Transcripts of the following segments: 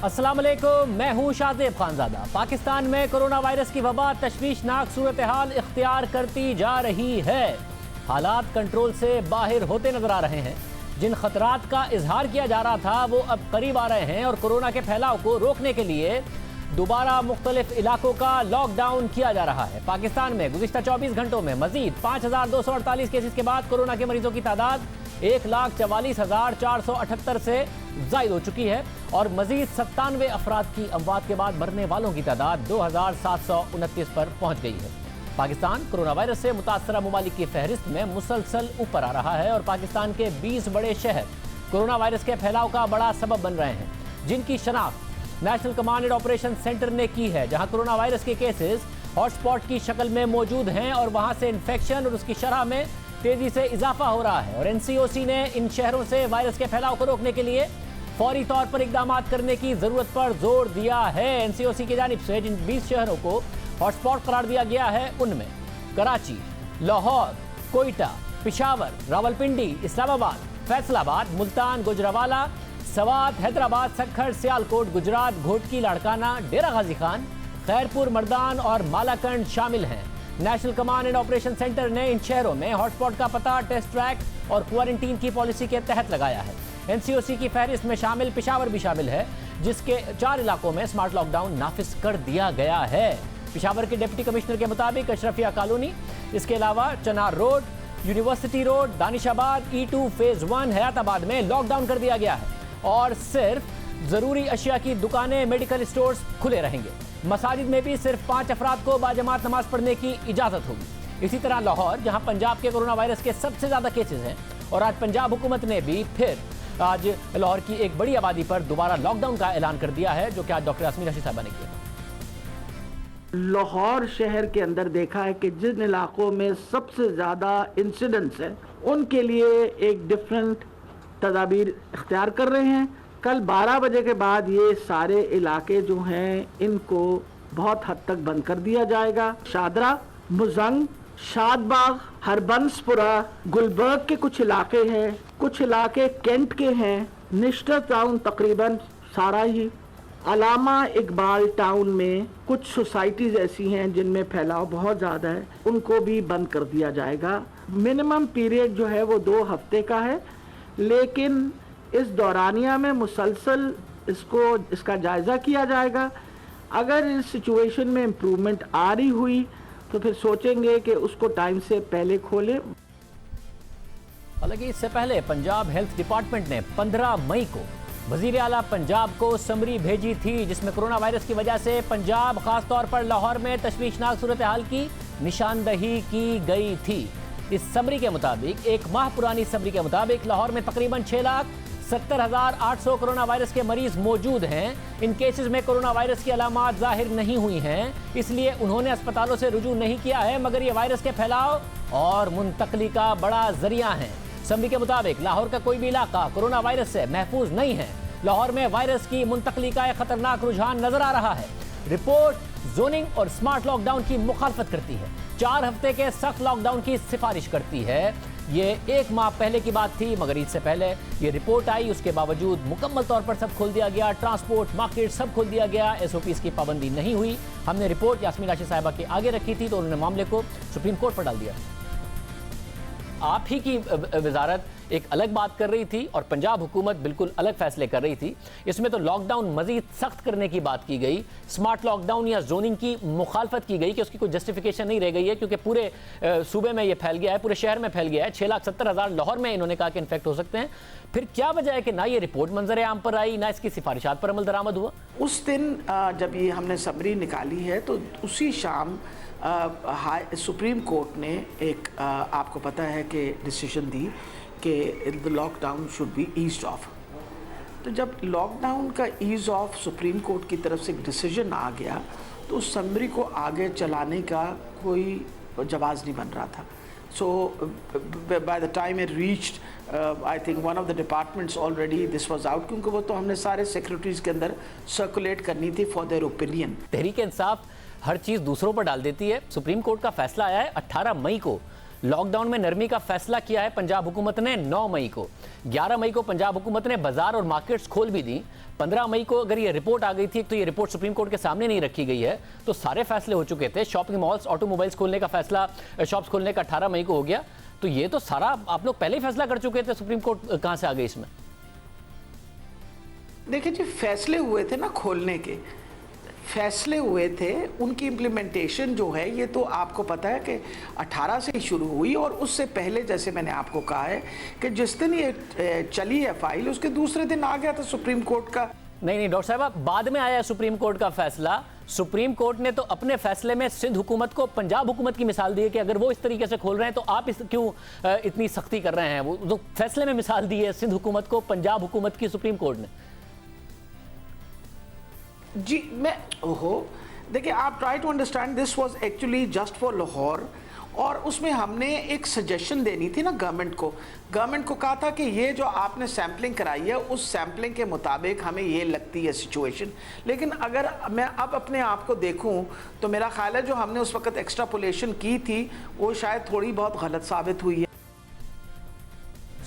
अस्सलाम वालेकुम, मैं हूं शाहजेब खानजादा। पाकिस्तान में कोरोना वायरस की वबा तशवीशनाक सूरत हाल इख्तियार करती जा रही है। हालात कंट्रोल से बाहर होते नजर आ रहे हैं। जिन खतरात का इजहार किया जा रहा था वो अब करीब आ रहे हैं और कोरोना के फैलाव को रोकने के लिए दोबारा मुख्तलिफ इलाकों का लॉकडाउन किया जा रहा है। पाकिस्तान में गुज़िश्ता 24 घंटों में मजीद 5,248 केसेस के बाद कोरोना के मरीजों की तादाद 1,44,478 से जायद हो चुकी है और मजीद 97 अफराद की अमवात के बाद मरने वालों की तादाद 2,729 पर पहुंच गई है। पाकिस्तान कोरोना वायरस से मुतासरा ममालिक की फहरिस्त में मुसलसल ऊपर आ रहा है और पाकिस्तान के 20 बड़े शहर कोरोना वायरस के फैलाव का बड़ा सबब बन रहे हैं, जिनकी शनाख्त national command and operation centre ने की है, जहां कोरोना वायरस के केसेस हॉटस्पॉट की शक्ल में मौजूद हैं और वहां से इन्फेक्शन और उसकी शरह में तेजी से इजाफा हो रहा है। और एनसीओसी ने इन शहरों से वायरस के फैलाव को रोकने के लिए फौरी तौर पर इकदाम करने की जरूरत पर जोर दिया है। एनसीओसी की जानिब से जिन 20 शहरों को हॉटस्पॉट करार दिया गया है उनमें कराची, लाहौर, कोयटा, पिशावर, रावलपिंडी, इस्लामाबाद, फैसलाबाद, मुल्तान, गुजरावाला, सवात, हैदराबाद, सक्खर, सियालकोट, गुजरात, घोटकी, लाड़काना, डेरा गाजी खान, खैरपुर, मर्दान और मालाकंड शामिल हैं। National command and operation centre ने इन शहरों में हॉटस्पॉट का पता टेस्ट ट्रैक और क्वारंटीन की पॉलिसी के तहत लगाया है। एनसीओसी की फहरिस्त में शामिल पिशावर भी शामिल है, जिसके 4 इलाकों में स्मार्ट लॉकडाउन नाफिज कर दिया गया है। पिशावर के डिप्टी कमिश्नर के मुताबिक अशरफिया कॉलोनी, इसके अलावा Chinar road, university road, Danishabad, E2 phase 1 Hayatabad में लॉकडाउन कर दिया गया है और सिर्फ जरूरी अशिया की दुकानें, मेडिकल स्टोर्स खुले रहेंगे। मसाजिद में भी सिर्फ 5 अफराद को बाजमात नमाज पढ़ने की इजाजत होगी। इसी तरह लाहौर, जहां पंजाब के कोरोना वायरस के सबसे ज्यादा केसेस हैं, और आज पंजाब हुकूमत ने भी फिर आज लाहौर की एक बड़ी आबादी पर दोबारा लॉकडाउन का ऐलान कर दिया है, जो कि आज डॉक्टर यास्मीन रशीद साहबा ने किया। लाहौर शहर के अंदर देखा है कि जिन इलाकों में सबसे ज़्यादा इंसिडेंट्स है उनके लिए एक डिफरेंट तदाबीर इख्तियार कर रहे हैं। कल 12 बजे के बाद ये सारे इलाके जो हैं इनको बहुत हद तक बंद कर दिया जाएगा। शादरा, मुजंग, शादबाग, हरबंसपुरा, गुलबर्ग के कुछ इलाके हैं, कुछ इलाके कैंट के हैं, निश्तर टाउन तकरीबन सारा ही, अलामा इकबाल टाउन में कुछ सोसाइटीज़ ऐसी हैं जिनमें फैलाव बहुत ज़्यादा है, उनको भी बंद कर दिया जाएगा। मिनिमम पीरियड जो है वो 2 हफ्ते का है, लेकिन इस दौरानिया में मुसलसल इसका जायज़ा किया जाएगा। अगर इस सिचुएशन में इम्प्रूवमेंट आ रही हुई तो फिर सोचेंगे कि उसको टाइम से पहले खोलें। हालांकि इससे पहले पंजाब हेल्थ डिपार्टमेंट ने 15 मई को वजीर आला पंजाब को समरी भेजी थी, जिसमें कोरोना वायरस की वजह से पंजाब, खासतौर पर लाहौर में तशवीशनाक सूरत हाल की निशानदही की गई थी। इस समरी के मुताबिक, एक माह पुरानी समरी के मुताबिक, लाहौर में तकरीबन 6,70,800 कोरोना वायरस के मरीज मौजूद हैं। इन केसेस में कोरोना वायरस की अलामात जाहिर नहीं हुई हैं, इसलिए उन्होंने अस्पतालों से रुजू नहीं किया है, मगर ये वायरस के फैलाव और मुंतकली का बड़ा जरिया है। समरी के मुताबिक लाहौर का कोई भी इलाका कोरोना वायरस से महफूज नहीं है। लाहौर में वायरस की मुंतकली का एक खतरनाक रुझान नजर आ रहा है। रिपोर्ट जोनिंग और स्मार्ट लॉकडाउन की मुखालफत करती है, 4 हफ्ते के सख्त लॉकडाउन की सिफारिश करती है। ये 1 माह पहले की बात थी, मगर इससे पहले ये रिपोर्ट आई, उसके बावजूद मुकम्मल तौर पर सब खोल दिया गया, ट्रांसपोर्ट, मार्केट सब खोल दिया गया, SOPs की पाबंदी नहीं हुई। हमने रिपोर्ट यास्मीन रशीद साहिबा के आगे रखी थी तो उन्होंने मामले को सुप्रीम कोर्ट पर डाल दिया। आप ही की वजारत एक अलग बात कर रही थी और पंजाब हुकूमत बिल्कुल अलग फैसले कर रही थी। इसमें तो लॉकडाउन मजीद सख्त करने की बात की गई, स्मार्ट लॉकडाउन या जोनिंग की मुखालफत की गई कि उसकी कोई जस्टिफिकेशन नहीं रह गई है, क्योंकि पूरे सूबे में ये फैल गया है, पूरे शहर में फैल गया है। 6,70,000 लाहौर में इन्होंने कहा कि इन्फेक्ट हो सकते हैं। फिर क्या वजह है कि ना ये रिपोर्ट मंजर आम पर आई, ना इसकी सिफारिशात पर अमल दरामद हुआ? उस दिन जब ये हमने समरी निकाली है तो उसी शाम सुप्रीम कोर्ट ने एक आपको पता है कि डिसीजन दी कि the lockdown should be eased of. तो जब लॉकडाउन का ईज ऑफ सुप्रीम कोर्ट की तरफ से एक डिसीजन आ गया तो उस समरी को आगे चलाने का कोई जवाज़ नहीं बन रहा था। So by the time it reached, I think one of the departments already this was out, क्योंकि वो तो हमने सारे सेक्रेटरीज के अंदर सर्कुलेट करनी थी for their opinion. Tehreek Insaf हर चीज़ दूसरों पर डाल देती है। सुप्रीम कोर्ट का फैसला आया है 18 मई को लॉकडाउन में नरमी का फैसला किया है पंजाब हुकूमत ने 9 मई को। 11 मई को पंजाब हुकूमत ने बाजार और मार्केट्स खोल भी दी। 15 मई को अगर ये रिपोर्ट आ गई थी, तो ये रिपोर्ट सुप्रीम कोर्ट के सामने नहीं रखी गई है, तो सारे फैसले हो चुके थे। शॉपिंग मॉल्स, ऑटोमोबाइल्स खोलने का फैसला, शॉप्स खोलने का 18 मई को हो गया। तो ये तो सारा आप लोग पहले ही फैसला कर चुके थे, सुप्रीम कोर्ट कहां से आ गई इसमें? देखिए जी, फैसले हुए थे ना, खोलने के फैसले हुए थे, उनकी इम्प्लीमेंटेशन जो है ये तो आपको पता है कि 18 से ही शुरू हुई। और उससे पहले जैसे मैंने आपको कहा है कि जिस दिन ये चली है फाइल, उसके दूसरे दिन आ गया था सुप्रीम कोर्ट का। नहीं डॉक्टर साहब, बाद में आया सुप्रीम कोर्ट का फैसला। सुप्रीम कोर्ट ने तो अपने फैसले में सिंध हुकूमत को पंजाब हुकूमत की मिसाल दी है कि अगर वो इस तरीके से खोल रहे हैं तो आप क्यों इतनी सख्ती कर रहे हैं। वो तो फैसले में मिसाल दी है सिंध हुकूमत को पंजाब हुकूमत की, सुप्रीम कोर्ट ने। जी मैं देखिए, आप try to understand, this was actually just for Lahore. और उसमें हमने एक सजेशन देनी थी ना गवर्नमेंट को कहा था कि ये जो आपने सैम्पलिंग कराई है, उस सैम्पलिंग के मुताबिक हमें ये लगती है सिचुएशन। लेकिन अगर मैं अब अपने आप को देखूं तो मेरा ख्याल है जो हमने उस वक्त एक्स्ट्रापोलेशन की थी वो शायद थोड़ी बहुत गलत साबित हुई है।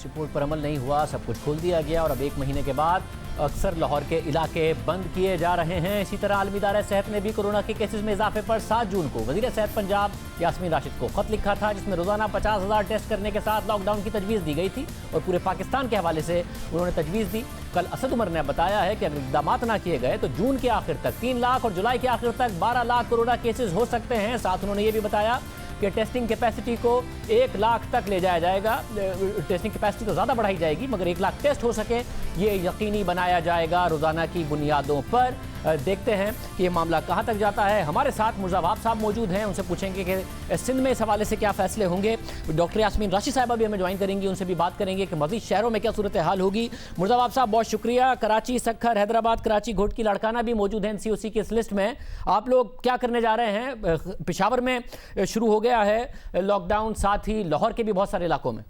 रिपोर्ट पर अमल नहीं हुआ, सब कुछ खोल दिया गया और अब 1 महीने के बाद अक्सर लाहौर के इलाके बंद किए जा रहे हैं। इसी तरह आलमी इदारा सेहत ने भी कोरोना के केसेस में इजाफे पर 7 जून को वज़ीर सेहत पंजाब यास्मीन राशिद को खत लिखा था, जिसमें रोजाना 50,000 टेस्ट करने के साथ लॉकडाउन की तजवीज़ दी गई थी और पूरे पाकिस्तान के हवाले से उन्होंने तजवीज़ दी। कल असद उमर ने बताया है कि अगर इक़दामात ना किए गए तो जून के आखिर तक 3 लाख और जुलाई के आखिर तक 12 लाख कोरोना केसेस हो सकते हैं। साथ उन्होंने ये भी बताया कि टेस्टिंग कैपेसिटी को 1 लाख तक ले जाया जाएगा। टेस्टिंग कैपेसिटी तो ज़्यादा बढ़ाई जाएगी, मगर 1 लाख टेस्ट हो सके ये यकीनी बनाया जाएगा रोज़ाना की बुनियादों पर। देखते हैं कि ये मामला कहां तक जाता है। हमारे साथ मुर्ज़ाबाब साहब मौजूद हैं, उनसे पूछेंगे कि सिंध में इस हवाले से क्या फैसले होंगे। डॉक्टर यास्मीन राशिद साहिबा भी हमें ज्वाइन करेंगी, उनसे भी बात करेंगे कि मज़ीद शहरों में क्या सूरत हाल होगी। मुर्ज़ाबाब साहब बहुत शुक्रिया। कराची, सक्खर, हैदराबाद, कराची, घोटकी, लाड़काना भी मौजूद हैं NCOC की इस लिस्ट में। आप लोग क्या करने जा रहे हैं? पेशावर में शुरू हो गया है लॉकडाउन, साथ ही लाहौर के भी बहुत सारे इलाकों में।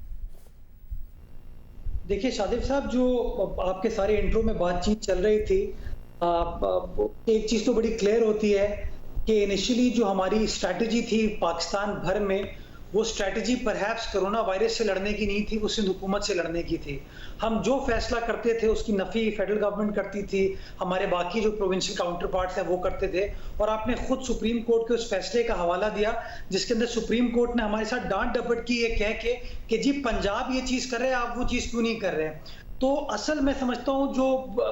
देखिए शादिब साहब, जो आपके सारे इंट्रो में बातचीत चल रही थी, एक चीज तो बड़ी क्लियर होती है कि इनिशियली जो हमारी स्ट्रैटेजी थी पाकिस्तान भर में, वो स्ट्रैटेजी परहैप्स कोरोना वायरस से लड़ने की नहीं थी, वो सिंध हुकूमत से लड़ने की थी। हम जो फैसला करते थे उसकी नफी फेडरल गवर्नमेंट करती थी, हमारे बाकी जो प्रोविंशियल काउंटर पार्ट्स हैं वो करते थे। और आपने खुद सुप्रीम कोर्ट के उस फैसले का हवाला दिया जिसके अंदर सुप्रीम कोर्ट ने हमारे साथ डांट डपट की, ये कह के कि जी पंजाब ये चीज कर रहे हैं, आप वो चीज क्यों नहीं कर रहे हैं। तो असल मैं समझता हूँ जो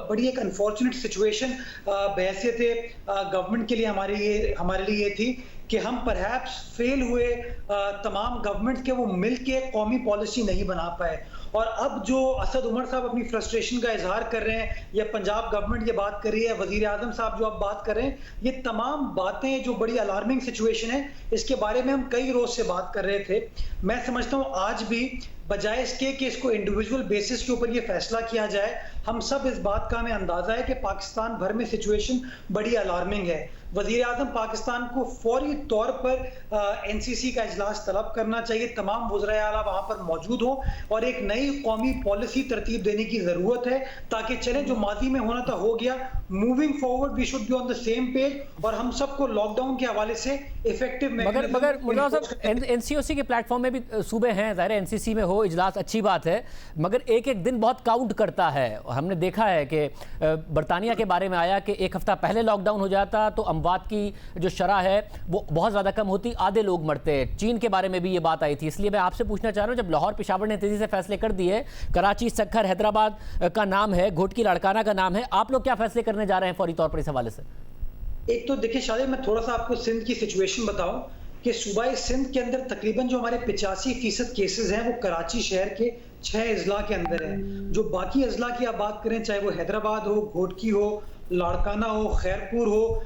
बड़ी एक अनफॉर्चुनेट सिचुएशन बहैसियत गवर्नमेंट के लिए हमारे लिए ये थी कि हम परहैप्स फेल हुए, तमाम गवर्नमेंट के वो मिल के कौमी पॉलिसी नहीं बना पाए। और अब जो असद उमर साहब अपनी फ्रस्ट्रेशन का इजहार कर रहे हैं, या पंजाब गवर्नमेंट ये बात कर रही है, वजीर आजम साहब जो आप बात कर रहे हैं, ये तमाम बातें जो बड़ी अलार्मिंग सिचुएशन है, इसके बारे में हम कई रोज से बात कर रहे थे। मैं समझता हूँ आज भी बजाय इसके कि इसको इंडिविजुअल बेसिस के ऊपर ये फैसला किया जाए, हम सब इस बात का हमें अंदाजा है कि पाकिस्तान भर में सिचुएशन बड़ी अलार्मिंग है। वजीर आजम पाकिस्तान को फौरी तौर पर NCC का इजलास तलब करना चाहिए, तमाम वज़राए आला वहां पर मौजूद हो और एक नई कौमी पॉलिसी तरतीब देने की जरूरत है, ताकि चले जो माजी में होना था हो गया। Moving forward we should be on the same page और हम सबको लॉकडाउन के हवाले से इफेक्टिव मगर NCOC के प्लेटफॉर्म में भी सूबे हैं, ज़ाहिर NCC में हो इजलास अच्छी बात है, मगर एक एक दिन बहुत काउंट करता है। हमने देखा है कि बरतानिया के बारे में आया कि 1 हफ्ता पहले लॉकडाउन हो जाता तो अमवात की जो शरह है वो बहुत ज़्यादा कम होती, आधे लोग मरते। चीन के बारे में भी ये बात आई थी। इसलिए मैं आपसे पूछना चाह रहा हूँ, जब लाहौर पेशावर ने तेज़ी से फैसले कर दिए, कराची, सक्खर, हैदराबाद का नाम है, घोटकी, लाड़काना का नाम है, आप लोग क्या फैसले करने जा रहे हैं फौरी तौर पर इस हवाले से? एक तो देखिए शादी, मैं थोड़ा सा आपको सिंध की सिचुएशन बताऊं कि सूबाई सिंध के अंदर तकरीबन जो हमारे 85% केसेस हैं वो कराची शहर के 6 अजला के अंदर हैं। जो बाकी अजला की आप बात करें, चाहे वो हैदराबाद हो, घोटकी हो, लाड़काना हो, खैरपुर हो,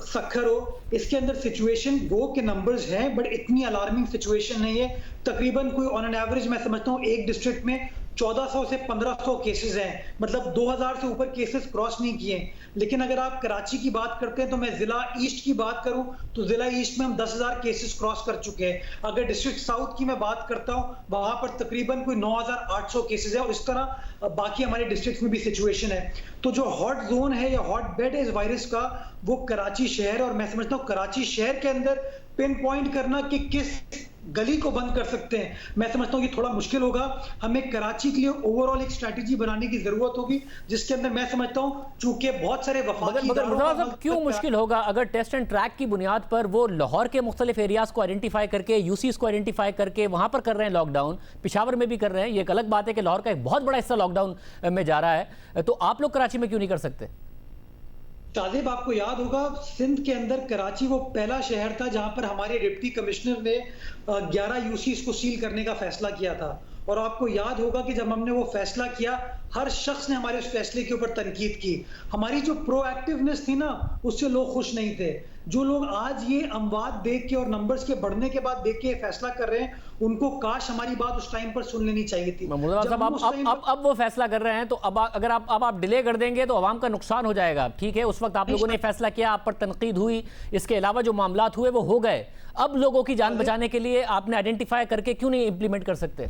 सक्खर हो, इसके अंदर सिचुएशन गो के नंबर्स हैं, बट इतनी अलार्मिंग सिचुएशन नहीं है। तकरीबन कोई ऑन एन एवरेज मैं समझता हूँ एक डिस्ट्रिक्ट में 1400 से 1500 केसेस हैं, मतलब 2000 से ऊपर केसेस क्रॉस नहीं किए। लेकिन अगर आप कराची की बात करते हैं तो मैं जिला ईस्ट की बात करूं तो जिला ईस्ट में हम 10,000 केसेस क्रॉस कर चुके हैं। अगर डिस्ट्रिक्ट साउथ की मैं बात करता हूं, वहां पर तकरीबन कोई 9,800 केसेस है और इस तरह बाकी हमारे डिस्ट्रिक्ट में भी सिचुएशन है। तो जो हॉट जोन है या हॉट बेड है इस वायरस का, वो कराची शहर, और मैं समझता हूँ कराची शहर के अंदर पिन पॉइंट करना कि किस गली को बंद कर सकते हैं, मैं समझता हूँ कि थोड़ा मुश्किल होगा। हमें कराची के लिए ओवरऑल एक स्ट्रैटेजी बनाने की जरूरत होगी, जिसके अंदर मैं समझता हूँ चूंकि बहुत सारे वफाकी इदारों का अमल क्यों मुश्किल होगा अगर टेस्ट एंड ट्रैक की बुनियाद पर वो लाहौर के मुख्तलिफ एरियाज को आइडेंटिफाई करके, यूसीज को आइडेंटिफाई करके वहां पर कर रहे हैं लॉकडाउन, पिशावर में भी कर रहे हैं। ये एक अलग बात है कि लाहौर का एक बहुत बड़ा हिस्सा लॉकडाउन में जा रहा है, तो आप लोग कराची में क्यों नहीं कर सकते? शाजिब, आपको याद होगा सिंध के अंदर कराची वो पहला शहर था जहां पर हमारे डिप्टी कमिश्नर ने 11 यूसीज को सील करने का फैसला किया था। और आपको याद होगा कि जब हमने वो फैसला किया, हर शख्स ने हमारे उस फैसले के ऊपर तनकीद की। हमारी जो प्रोएक्टिवनेस थी ना, उससे लोग खुश नहीं थे। जो लोग आज ये अमवात देख के और नंबर्स के बढ़ने के बाद देख के फैसला कर रहे हैं, उनको काश हमारी बात उस टाइम पर सुन लेनी चाहिए थी। अब वो फैसला कर रहे हैं, तो अब अगर आप डिले कर देंगे तो अवाम का नुकसान हो जाएगा। ठीक है, उस वक्त आप लोगों ने फैसला किया, आप पर तनकीद हुई, इसके अलावा जो मामलात हुए वो हो गए। अब लोगों की जान बचाने के लिए आपने आइडेंटिफाई करके क्यों नहीं इंप्लीमेंट कर सकते?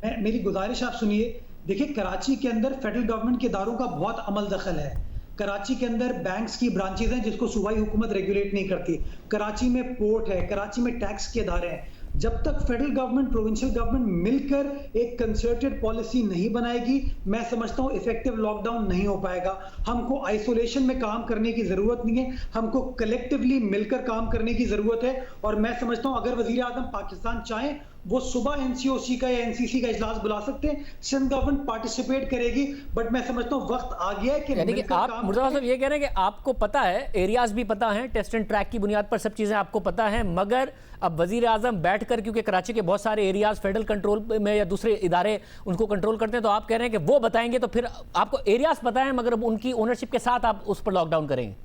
मेरी गुजारिश आप सुनिए। देखिए, कराची के अंदर फेडरल गवर्नमेंट के इदारों का बहुत अमल दखल है। कराची के अंदर बैंक्स की ब्रांचेज हैं जिसको सूबाई हुकूमत रेगुलेट नहीं करती। कराची में पोर्ट है, कराची में टैक्स के इदारे हैं। जब तक फेडरल गवर्नमेंट, प्रोविंशियल गवर्नमेंट मिलकर एक कंसर्टेड पॉलिसी नहीं बनाएगी, मैं समझता हूं इफेक्टिव लॉकडाउन नहीं हो पाएगा। हमको आइसोलेशन में काम करने की जरूरत नहीं है, हमको कलेक्टिवली मिलकर काम करने की जरूरत है। और मैं समझता हूं अगर वजीर आजम पाकिस्तान चाहें, वो सुबह एनसीओसी का या एनसीसी का इजलास बुला सकते हैं, सिंध गवर्नमेंट पार्टिसिपेट करेगी। बट मैं समझता हूं वक्त आ गया है कि आप मुर्तज़ा साहब ये कह रहे हैं कि आपको पता है, एरियाज भी पता हैं, टेस्ट एंड ट्रैक की बुनियाद पर सब चीजें आपको पता हैं, मगर अब वजीर आजम बैठकर, क्योंकि कराची के बहुत सारे एरियाज फेडरल कंट्रोल में या दूसरे इदारे उनको कंट्रोल करते हैं, तो आप कह रहे हैं कि वो बताएंगे, तो फिर आपको एरियाज पता है मगर उनकी ओनरशिप के साथ आप उस पर लॉकडाउन करेंगे?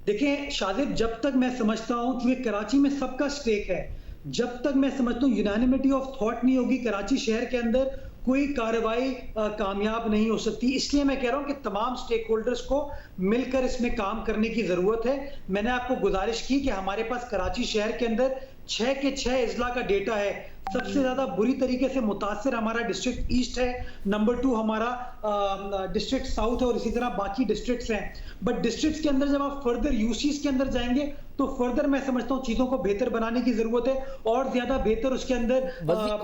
देखिए शाजिब, जब तक मैं समझता हूं कि कराची में सबका स्टेक है, जब तक मैं समझता हूं यूनानिमिटी ऑफ थॉट नहीं होगी, कराची शहर के अंदर कोई कार्रवाई कामयाब नहीं हो सकती। इसलिए मैं कह रहा हूं कि तमाम स्टेक होल्डर्स को मिलकर इसमें काम करने की जरूरत है। मैंने आपको गुजारिश की कि हमारे पास कराची शहर के अंदर 6 के 6 इजला का डेटा है। सबसे ज्यादा बुरी तरीके से मुतासर हमारा डिस्ट्रिक्ट ईस्ट है, नंबर 2 हमारा डिस्ट्रिक्ट साउथ है, और इसी तरह बाकी डिस्ट्रिक्ट्स हैं। बट डिस्ट्रिक्ट्स के अंदर जब आप फर्दर यूसीज के अंदर जाएंगे, तो फर्दर मैं समझता हूँ चीजों को बेहतर बनाने की जरूरत है, और ज्यादा बेहतर उसके अंदर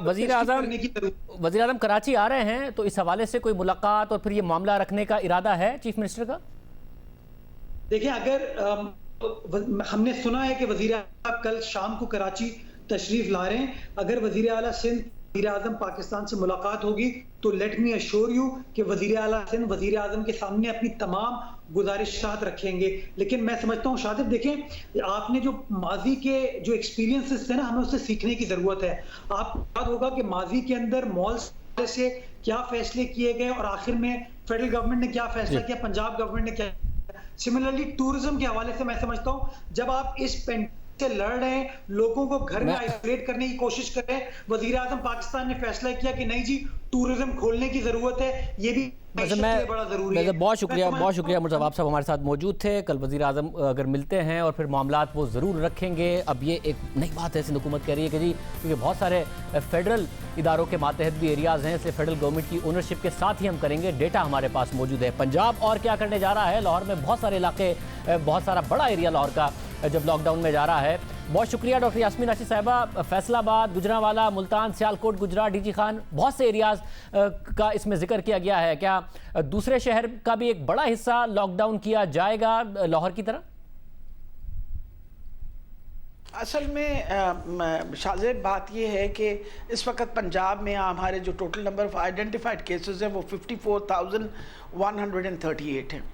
वजीर आजम कराची आ रहे हैं, तो इस हवाले से कोई मुलाकात और फिर ये मामला रखने का इरादा है चीफ मिनिस्टर का? देखिए, अगर हमने सुना है कि वजीर आजम कल शाम को कराची तशरीफ ला रहे हैं, अगर वजीर आला सिंध वजीर आजम पाकिस्तान से मुलाकात होगी, तो लेट मी अश्योर यू कि वजीर आला सिंध वजीर आजम के सामने अपनी तमाम गुजारिशात रखेंगे। लेकिन मैं समझता हूँ शादिब, देखें, आपने जो माजी के जो एक्सपीरियंसेस थे ना, हमें उससे सीखने की जरूरत है। आपको याद होगा कि माजी के अंदर मॉल्स से क्या फैसले किए गए और आखिर में फेडरल गवर्नमेंट ने क्या फैसला किया, पंजाब गवर्नमेंट ने क्या। सिमिलरली टूरिज्म के हवाले से मैं समझता हूँ जब आप इस से लड़ रहे हैं, लोगों को घर में आइसोलेट करने की कोशिश कर रहे हैं, वजीर आजम पाकिस्तान ने फैसला किया कि नहीं जी, टूरिज्म खोलने की जरूरत है। ये भी बड़ा जरूरी है। बहुत शुक्रिया मुर्तज़ा साहब हमारे साथ मौजूद थे। कल वजीर आजम अगर मिलते हैं और फिर मामलात वो ज़रूर रखेंगे। अब ये एक नई बात है, सिंध हुकूमत कह रही है कि जी, क्योंकि बहुत सारे फेडरल इदारों के मातहत भी एरियाज़ हैं, इसलिए फेडरल गवर्नमेंट की ओनरशिप के साथ ही हम करेंगे। डेटा हमारे पास मौजूद है। पंजाब और क्या करने जा रहा है, लाहौर में बहुत सारे इलाके, बहुत सारा बड़ा एरिया लाहौर का जब लॉकडाउन में जा रहा है। बहुत शुक्रिया डॉक्टर यास्मीन राशिद साहिबा। फैसलाबाद, गुजरांवाला, मुल्तान, सियालकोट, गुजरात, डीजी खान, बहुत से एरियाज़ का इसमें जिक्र किया गया है। क्या दूसरे शहर का भी एक बड़ा हिस्सा लॉकडाउन किया जाएगा लाहौर की तरह? असल में शाज़ेब बात यह है कि इस वक्त पंजाब में हमारे जो total number of identified cases हैं वो 54,138 हैं।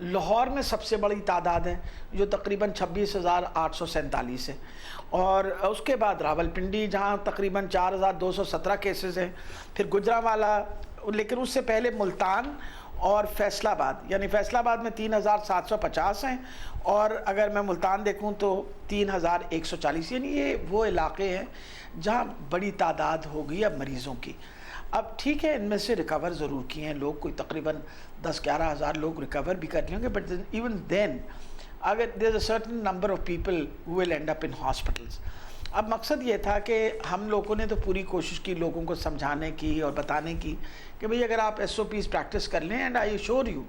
लाहौर में सबसे बड़ी तादाद है जो तकरीबन 26,847 है, और उसके बाद रावलपिंडी जहां तकरीबन 4,217 केसेस हैं, फिर गुजरांवाला, लेकिन उससे पहले मुल्तान और फैसलाबाद, यानी फैसलाबाद में 3,750 हैं, और अगर मैं मुल्तान देखूं तो 3,140। यानी ये वो इलाके हैं जहां बड़ी तादाद हो गई अब मरीज़ों की। अब ठीक है, इनमें से रिकवर ज़रूर किए हैं लोग, कोई तकरीबन 10-11 हज़ार लोग रिकवर भी कर लेंगे, बट इवन देन अगर there is a certain number of people who will end up in hospitals. अब मकसद ये था कि हम लोगों ने तो पूरी कोशिश की लोगों को समझाने की और बताने की कि भाई अगर आप SOPs प्रैक्टिस कर लें, एंड आई एश्योर यू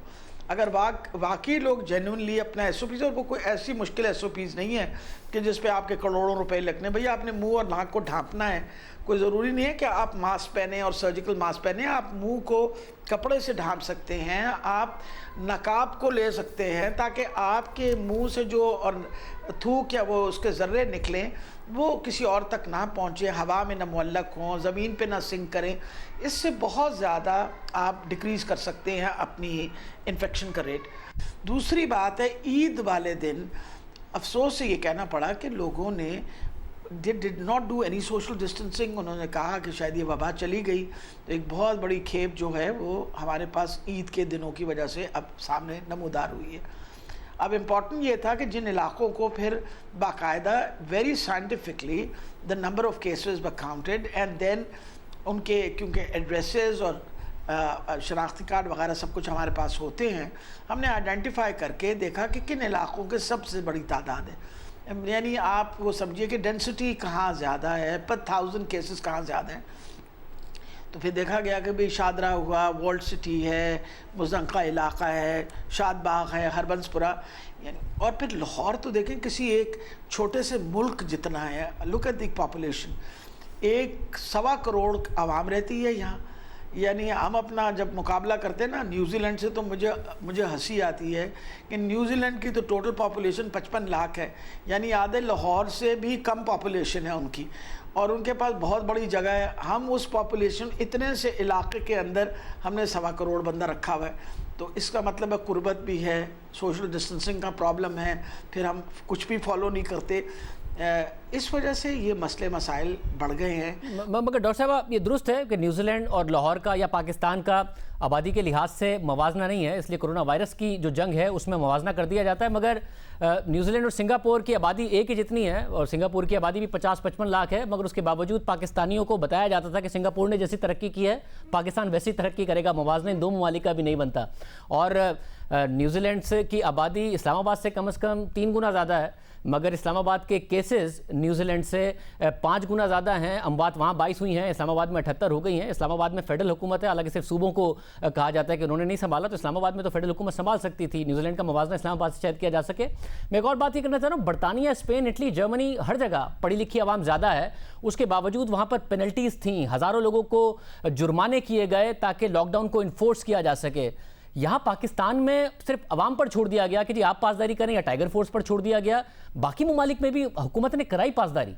अगर वाकई लोग जेन्युइनली अपना एसओपीज, और वो कोई ऐसी मुश्किल एसओपीज नहीं है कि जिस पे आपके करोड़ों रुपए लगने, भैया आपने मुंह और नाक को ढांपना है, कोई ज़रूरी नहीं है कि आप मास्क पहने और सर्जिकल मास्क पहने, आप मुंह को कपड़े से ढांप सकते हैं, आप नकाब को ले सकते हैं ताकि आपके मुंह से जो और थूक या वो उसके ज़र्रे निकलें वो किसी और तक ना पहुँचे, हवा में ना मुअल्लक हों, ज़मीन पे ना सिंक करें। इससे बहुत ज़्यादा आप डिक्रीज़ कर सकते हैं अपनी इन्फेक्शन का रेट। दूसरी बात है, ईद वाले दिन अफसोस से ये कहना पड़ा कि लोगों ने did not do any social distancing. उन्होंने कहा कि शायद ये वबा चली गई, तो एक बहुत बड़ी खेप जो है वो हमारे पास ईद के दिनों की वजह से अब सामने नमूदार हुई है। अब इम्पॉर्टेंट ये था कि जिन इलाकों को फिर बाकायदा very scientifically the number of cases were counted and then उनके, क्योंकि एड्रेसेस और शनाख्ती कार्ड वगैरह सब कुछ हमारे पास होते हैं, हमने आइडेंटिफाई करके देखा कि किन इलाकों के सबसे बड़ी तादाद है। यानी आप वो समझिए कि डेंसिटी कहाँ ज़्यादा है, पर 1000 केसेस कहाँ ज़्यादा है। तो फिर देखा गया कि भाई शादरा हुआ, वॉल्ड सिटी है, मुज़क्का इलाका है, शादबाग है, हरबंसपुरा, यानी और फिर लाहौर तो देखें किसी एक छोटे से मुल्क जितना है। Look at the population, 1.25 crore आवाम रहती है यहाँ। यानी हम अपना जब मुकाबला करते हैं ना न्यूजीलैंड से, तो मुझे हंसी आती है कि न्यूजीलैंड की तो टोटल पॉपुलेशन 55 लाख है, यानी आधे लाहौर से भी कम पॉपुलेशन है उनकी, और उनके पास बहुत बड़ी जगह है। हम उस पॉपुलेशन इतने से इलाके के अंदर हमने 1.25 करोड़ बंदा रखा हुआ है। तो इसका मतलब है कुर्बत भी है, सोशल डिस्टेंसिंग का प्रॉब्लम है, फिर हम कुछ भी फॉलो नहीं करते। इस वजह से ये मसले मसाइल बढ़ गए हैं। मगर डॉक्टर साहब, ये दुरुस्त है कि न्यूजीलैंड और लाहौर का या पाकिस्तान का आबादी के लिहाज से मवाजना नहीं है, इसलिए कोरोना वायरस की जो जंग है उसमें मवाजना कर दिया जाता है। मगर न्यूजीलैंड और सिंगापुर की आबादी एक ही जितनी है, और सिंगापुर की आबादी भी 50-55 लाख है, मगर उसके बावजूद पाकिस्तानियों को बताया जाता था कि सिंगापुर ने जैसी तरक्की की है पाकिस्तान वैसी तरक्की करेगा। मवाजना इन दो ममालिक का भी नहीं बनता। और न्यूजीलैंड से की आबादी इस्लामाबाद से कम 3 गुना ज़्यादा है, मगर इस्लामाबाद के केसेस न्यूजीलैंड से 5 गुना ज़्यादा हैं। अमवात वहाँ 22 हुई हैं, इस्लामाबाद में 78 हो गई हैं। इस्लामाबाद में फेडरल हुकूमत है, हालांकि सिर्फ सूबों को कहा जाता है कि उन्होंने नहीं संभाला, तो इस्लामाबाद में तो फेडरल हुकूमत संभाल सकती थी। न्यूजीलैंड का मवाजना इस्लामाबाद से शायद किया जा सके। मैं एक और बात ये करना चाह रहा हूँ, बरतानिया, स्पेन, इटली, जर्मनी, हर जगह पढ़ी लिखी आवाम ज़्यादा है, उसके बावजूद वहाँ पर पेनल्टीज़ थी, हज़ारों लोगों को जुर्माने किए गए ताकि लॉकडाउन को इन्फोर्स किया जा सके। यहाँ पाकिस्तान में सिर्फ अवाम पर छोड़ दिया गया कि जी आप पासदारी करें, या टाइगर फोर्स पर छोड़ दिया गया। बाकी ममालिक में भी हुकूमत ने कराई पासदारी।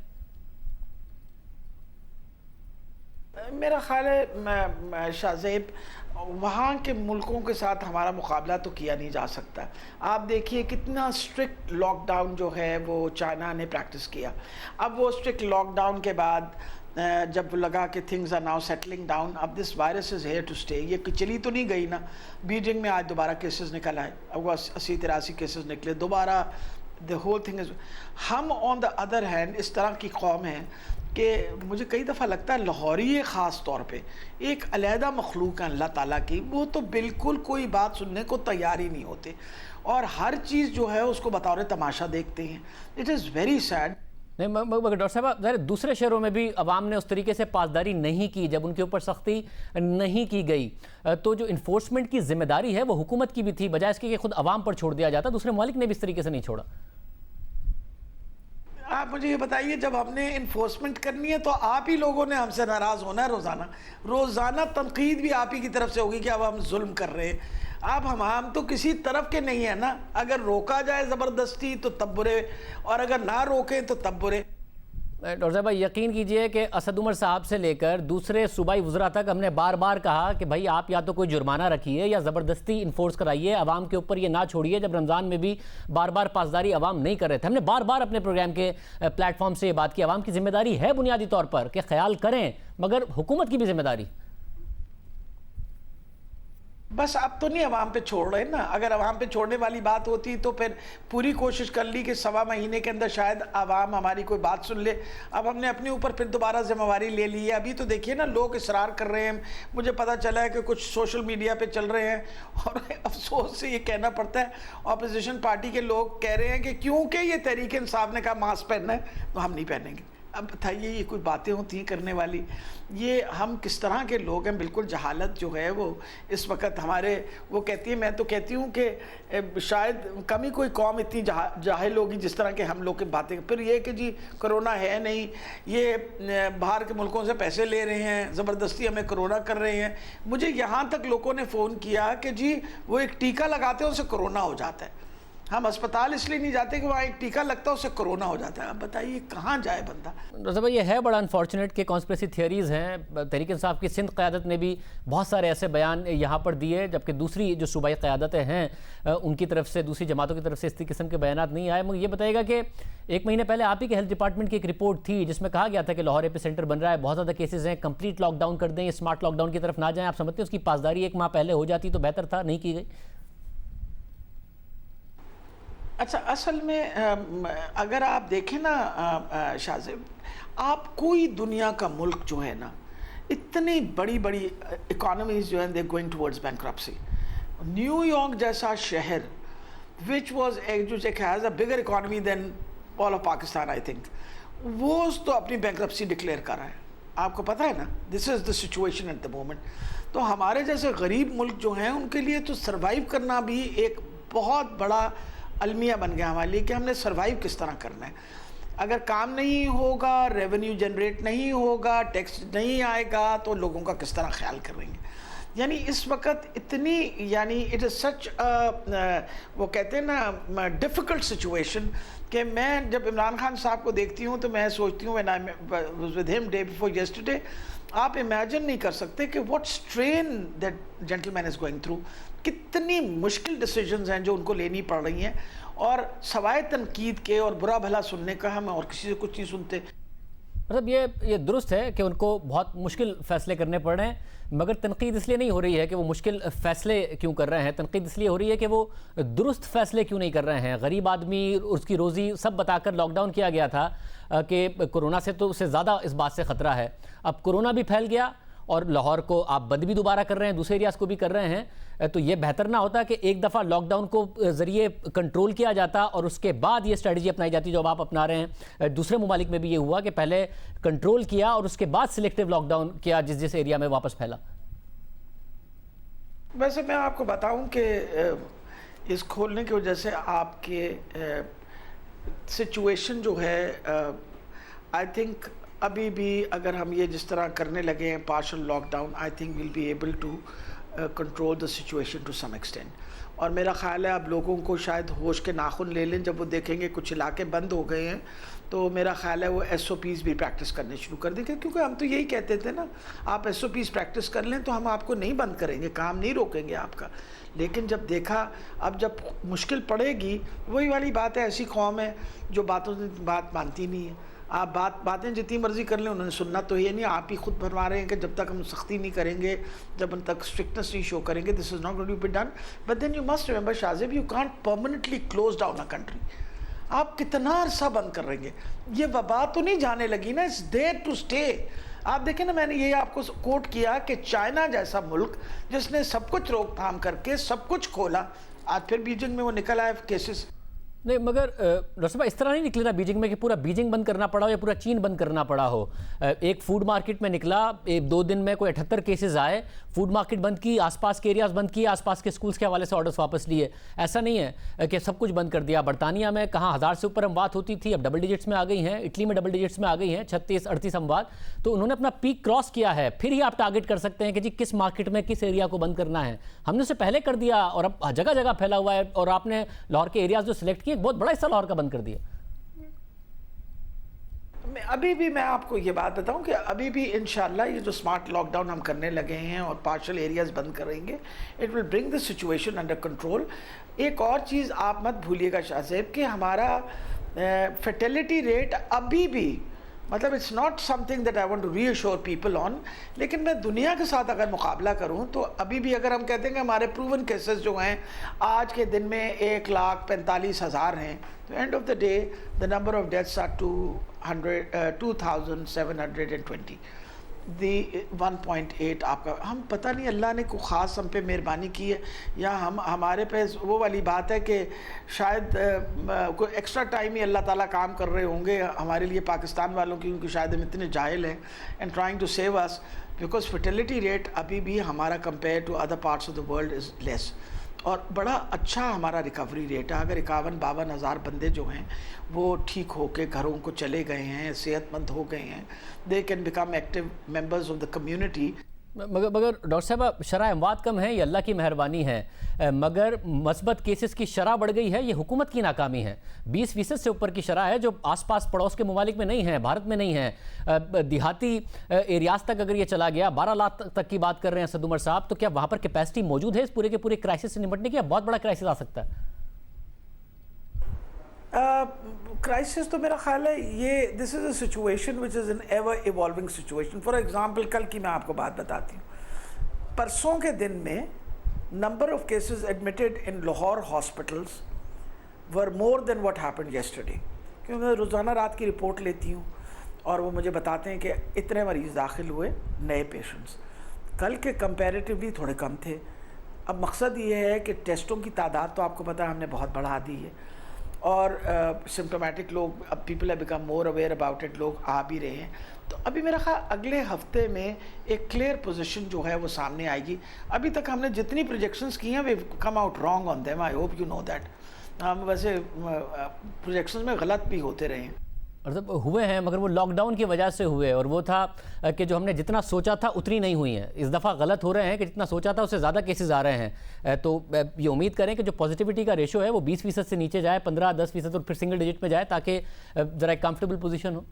मेरा ख्याल है शाहजेब, वहाँ के मुल्कों के साथ हमारा मुकाबला तो किया नहीं जा सकता। आप देखिए कितना स्ट्रिक्ट लॉकडाउन जो है वो चाइना ने प्रैक्टिस किया। अब वो स्ट्रिक्ट लॉकडाउन के बाद जब लगा कि things are now settling down, अब this virus is here to stay, ये चली तो नहीं गई ना। बीजिंग में आज दोबारा केसेस निकल आए, अब वो 80-83 केसेस निकले दोबारा। द होल थिंग इज़, हम ऑन द अदर हैंड इस तरह की कौम है कि मुझे कई दफ़ा लगता है लाहौरी ख़ास तौर पे एक अलहदा मखलूक है अल्लाह ताला की। वो तो बिल्कुल कोई बात सुनने को तैयार ही नहीं होते, और हर चीज़ जो है उसको बतौर तमाशा देखते हैं। It is very sad. नहीं, मगर डॉक्टर साहब, दूसरे शहरों में भी अवाम ने उस तरीके से पासदारी नहीं की, जब उनके ऊपर सख्ती नहीं की गई, तो जो इन्फोर्समेंट की जिम्मेदारी है वो हुकूमत की भी थी, बजाय इसके कि खुद अवाम पर छोड़ दिया जाता। दूसरे ममालिक ने भी इस तरीके से नहीं छोड़ा। आप मुझे ये बताइए, जब हमने इन्फोर्समेंट करनी है तो आप ही लोगों ने हमसे नाराज़ होना है। रोज़ाना तनकीद भी आप ही की तरफ से होगी कि अब हम जुल्म कर रहे हैं। आप हम तो किसी तरफ के नहीं है ना। अगर रोका जाए ज़बरदस्ती तो तब बुरे, और अगर ना रोकें तो तब बुरे। डॉक्टर साहब, यकीन कीजिए कि असद उमर साहब से लेकर दूसरे सूबाई वज़रा तक हमने बार बार कहा कि भाई आप या तो कोई जुर्माना रखिए या ज़बरदस्ती इन्फोर्स कराइए, अवाम के ऊपर ये ना छोड़िए। जब रमज़ान में भी बार बार पासदारी अवाम नहीं कर रहे थे, हमने बार बार अपने प्रोग्राम के प्लेटफॉर्म से ये बात की, अवाम की जिम्मेदारी है बुनियादी तौर पर कि ख्याल करें, मगर हुकूमत की भी जिम्मेदारी। बस अब तो नहीं अवाम पे छोड़ रहे ना। अगर अवाम पे छोड़ने वाली बात होती तो फिर पूरी कोशिश कर ली कि 1.25 महीने के अंदर शायद अवाम हमारी कोई बात सुन ले। अब हमने अपने ऊपर फिर दोबारा जिम्मेवारी ले ली है। अभी तो देखिए ना, लोग इसरार कर रहे हैं। मुझे पता चला है कि कुछ सोशल मीडिया पे चल रहे हैं, और अफसोस से ये कहना पड़ता है, अपोजिशन पार्टी के लोग कह रहे हैं कि क्योंकि ये तहरीक इंसाफ ने कहा मास्क पहनना है तो हम नहीं पहनेंगे। अब बताइए ये कोई बातें होती हैं करने वाली? ये हम किस तरह के लोग हैं? बिल्कुल जहालत जो है वो इस वक्त हमारे, वो कहती है, मैं तो कहती हूँ कि शायद कम ही कोई कौम इतनी जाहिल होगी जिस तरह के हम लोग की बातें। फिर ये कि जी कोरोना है नहीं, ये बाहर के मुल्कों से पैसे ले रहे हैं, ज़बरदस्ती हमें कोरोना कर रहे हैं। मुझे यहाँ तक लोगों ने फ़ोन किया कि जी वो एक टीका लगाते हैं उससे कोरोना हो जाता है। हम अस्पताल इसलिए नहीं जाते कि वहाँ एक टीका लगता है उससे कोरोना हो जाता है। अब बताइए कहाँ जाए बंदा। रज़ा भाई, ये है बड़ा अनफॉर्चुनेट कि कॉन्स्पिरेसी थियरीज़ हैं। तहरीक इंसाफ की सिंध क़यादत ने भी बहुत सारे ऐसे बयान यहाँ पर दिए, जबकि दूसरी जो सूबाई क़यादतें हैं उनकी तरफ से, दूसरी जमातों की तरफ से इस किस्म के बयान नहीं आए। मुझे ये बताइएगा कि 1 महीने पहले आप ही के हेल्थ डिपार्टमेंट की एक रिपोर्ट थी जिसमें कहा गया था कि लाहौर एपिसेंटर बन रहा है, बहुत ज़्यादा केसेस हैं, कंप्लीट लॉकडाउन कर दें, स्मार्ट लॉकडाउन की तरफ ना जाएँ। आप समझते हैं उसकी पासदारी 1 माह पहले हो जाती तो बेहतर था, नहीं की गई? अच्छा, असल में अगर आप देखें ना शाहज़ेब, आप कोई दुनिया का मुल्क जो है ना, इतनी बड़ी बड़ी इकोनॉमीज जो हैं they going towards bankruptcy. New York जैसा शहर विच वाज जो has a bigger economy than all of Pakistan, I think, वो तो अपनी बैंक्रप्सी डिक्लेयर कर रहा है। आपको पता है ना, this is the situation at the moment. तो हमारे जैसे गरीब मुल्क जो हैं उनके लिए तो सर्वाइव करना भी एक बहुत बड़ा अलमिया बन गया हमारे लिए कि हमने सर्वाइव किस तरह करना है। अगर काम नहीं होगा, रेवेन्यू जनरेट नहीं होगा, टैक्स नहीं आएगा, तो लोगों का किस तरह ख्याल करेंगे। यानी इस वक्त इतनी, यानी इट इज़ सच वो कहते हैं ना डिफ़िकल्ट सिचुएशन कि मैं जब इमरान खान साहब को देखती हूँ तो मैं सोचती हूँ, when I was with him day before yesterday, आप इमेजिन नहीं कर सकते कि what strain that gentleman is going through. कितनी मुश्किल डिसीजंस हैं जो उनको लेनी पड़ रही हैं, और सवाए तनकीद के और बुरा भला सुनने का हम और किसी से कुछ नहीं सुनते। मतलब ये दुरुस्त है कि उनको बहुत मुश्किल फ़ैसले करने पड़ रहे हैं, मगर तनकीद इसलिए नहीं हो रही है कि वो मुश्किल फ़ैसले क्यों कर रहे हैं, तनकीद इसलिए हो रही है कि वो दुरुस्त फ़ैसले क्यों नहीं कर रहे हैं। गरीब आदमी, उसकी रोज़ी सब बताकर लॉकडाउन किया गया था कि कोरोना से तो उससे ज़्यादा इस बात से ख़तरा है। अब कोरोना भी फैल गया और लाहौर को आप बंद भी दोबारा कर रहे हैं, दूसरे एरियाज़ को भी कर रहे हैं, तो ये बेहतर ना होता कि एक दफ़ा लॉकडाउन को ज़रिए कंट्रोल किया जाता और उसके बाद ये स्ट्रेटजी अपनाई जाती जो आप अपना रहे हैं। दूसरे ममालिक में भी ये हुआ कि पहले कंट्रोल किया और उसके बाद सिलेक्टिव लॉकडाउन किया जिस एरिया में वापस फैला। वैसे मैं आपको बताऊं कि इस खोलने की वजह से आपके सिचुएशन जो है, आई थिंक अभी भी अगर हम ये जिस तरह करने लगे हैं partial lockdown, I think will be able to control the situation to some extent. और मेरा ख्याल है अब लोगों को शायद होश के नाखून ले लें जब वो देखेंगे कुछ इलाके बंद हो गए हैं, तो मेरा ख्याल है वो SOPs भी प्रैक्टिस करने शुरू कर देंगे। क्योंकि हम तो यही कहते थे ना, आप SOPs प्रैक्टिस कर लें तो हम आपको नहीं बंद करेंगे, काम नहीं रोकेंगे आपका। लेकिन जब देखा, अब जब मुश्किल पड़ेगी, वही वाली बात है, ऐसी कौम है जो बातों से बात मानती नहीं है। आप बातें जितनी मर्जी कर लें, उन्होंने सुनना तो ये नहीं। आप ही खुद भरवा रहे हैं कि जब तक हम सख्ती नहीं करेंगे, जब हम तक स्ट्रिक्टनेस नहीं शो करेंगे, this is not going to be done. But then you must remember Shahzeb, you can't permanently close down a country. आप कितना अरसा बंद कर रहेंगे? ये वबा तो नहीं जाने लगी ना, इट्स देयर टू स्टे। आप देखें ना, मैंने ये आपको कोट किया कि चाइना जैसा मुल्क जिसने सब कुछ रोकथाम करके सब कुछ खोला, आज फिर बीजिंग में वो निकल आए केसेस। नहीं, मगर रसबा इस तरह नहीं निकले ना बीजिंग में कि पूरा बीजिंग बंद करना पड़ा हो या पूरा चीन बंद करना पड़ा हो। एक फूड मार्केट में निकला, 2 दिन में कोई 78 केसेस आए, फूड मार्केट बंद की, आसपास के एरियाज बंद किए, आसपास के स्कूल्स के हवाले से ऑर्डर्स वापस लिए। ऐसा नहीं है कि सब कुछ बंद कर दिया। बरतानिया में कहाँ 1000 से ऊपर अमवात होती थी, अब डबल डिजिट्स में आ गई हैं। इटली में डबल डिजिट्स में आ गई हैं, 36-38 अमवात। तो उन्होंने अपना पीक क्रॉस किया है। फिर ही आप टारगेट कर सकते हैं कि जी किस मार्केट में किस एरिया को बंद करना है। हमने उससे पहले कर दिया और अब जगह जगह फैला हुआ है। और आपने लाहौर के एरियाज जो सिलेक्ट किए, बहुत बड़ा हिस्सा लाहौर का बंद कर दिया। अभी भी मैं आपको ये बात बताऊं कि अभी भी इंशाल्लाह ये जो स्मार्ट लॉकडाउन हम करने लगे हैं और पार्शियल एरियाज बंद करेंगे, it will bring the situation under control. एक और चीज़ आप मत भूलिएगा शाहज़ेब कि हमारा फर्टिलिटी रेट अभी भी, मतलब it's not something that I want to reassure people on, लेकिन मैं दुनिया के साथ अगर मुकाबला करूं तो अभी भी अगर हम कहते हैं कि हमारे प्रूवन केसेस जो हैं आज के दिन में 1,45,000 हैं, तो end of the day the number of deaths are 2,720। The 1.8 आपका, हम पता नहीं अल्लाह ने कोई ख़ास हम पे मेहरबानी की है या हमारे पे वो वाली बात है कि शायद कोई एक्स्ट्रा टाइम ही अल्लाह ताला काम कर रहे होंगे हमारे लिए पाकिस्तान वालों की, क्योंकि शायद हम इतने जाहिल हैं and trying to save us, because fertility rate अभी भी हमारा compare to other parts of the world is less, और बड़ा अच्छा हमारा रिकवरी रेट है। अगर 51-52 हज़ार बंदे जो हैं वो ठीक होके घरों को चले गए हैं, सेहतमंद हो गए हैं, they can become active members of the community. मगर डॉक्टर साहब, शरह अमवात कम है, ये अल्लाह की मेहरबानी है, मगर मस्बत केसेस की शरह बढ़ गई है, ये हुकूमत की नाकामी है। 20% से ऊपर की शरह है, जो आसपास पड़ोस के ममालिक में नहीं है, भारत में नहीं है। देहाती एरियाज तक अगर ये चला गया, 12 लाख तक की बात कर रहे हैं सद उमर साहब, तो क्या वहाँ पर कैपेसिटी मौजूद है इस पूरे के पूरे क्राइसिस से निपटने की, या बहुत बड़ा क्राइसिस आ सकता है? क्राइसिस तो मेरा ख्याल है ये this is a situation which is an ever evolving situation. For example कल की मैं आपको बात बताती हूँ, परसों के दिन में number of cases admitted in Lahore hospitals were more than what happened yesterday, क्योंकि मैं रोज़ाना रात की रिपोर्ट लेती हूँ और वो मुझे बताते हैं कि इतने मरीज़ दाखिल हुए नए पेशेंट्स, कल के कंपैरेटिवली थोड़े कम थे। अब मकसद ये है कि टेस्टों की तादाद तो आपको पता है हमने बहुत बढ़ा दी है, और सिम्टोमेटिक लोग, अब people have become more aware about it, लोग आ भी रहे हैं। तो अभी मेरा ख्याल अगले हफ्ते में एक क्लियर पोजीशन जो है वो सामने आएगी। अभी तक हमने जितनी प्रोजेक्शंस की हैं we come out wrong on them, I hope you know that. हम वैसे प्रोजेक्शंस में गलत भी होते रहे हैं, मतलब हुए हैं, मगर वो लॉकडाउन की वजह से हुए, और वो था कि जो हमने जितना सोचा था उतनी नहीं हुई हैं। इस दफ़ा गलत हो रहे हैं कि जितना सोचा था उससे ज़्यादा केसेस आ रहे हैं। तो ये उम्मीद करें कि जो पॉजिटिविटी का रेशो है वो 20% से नीचे जाए, 15-10% और फिर सिंगल डिजिट में जाए, ताकि ज़रा एक कंफर्टेबल पोजीशन हो।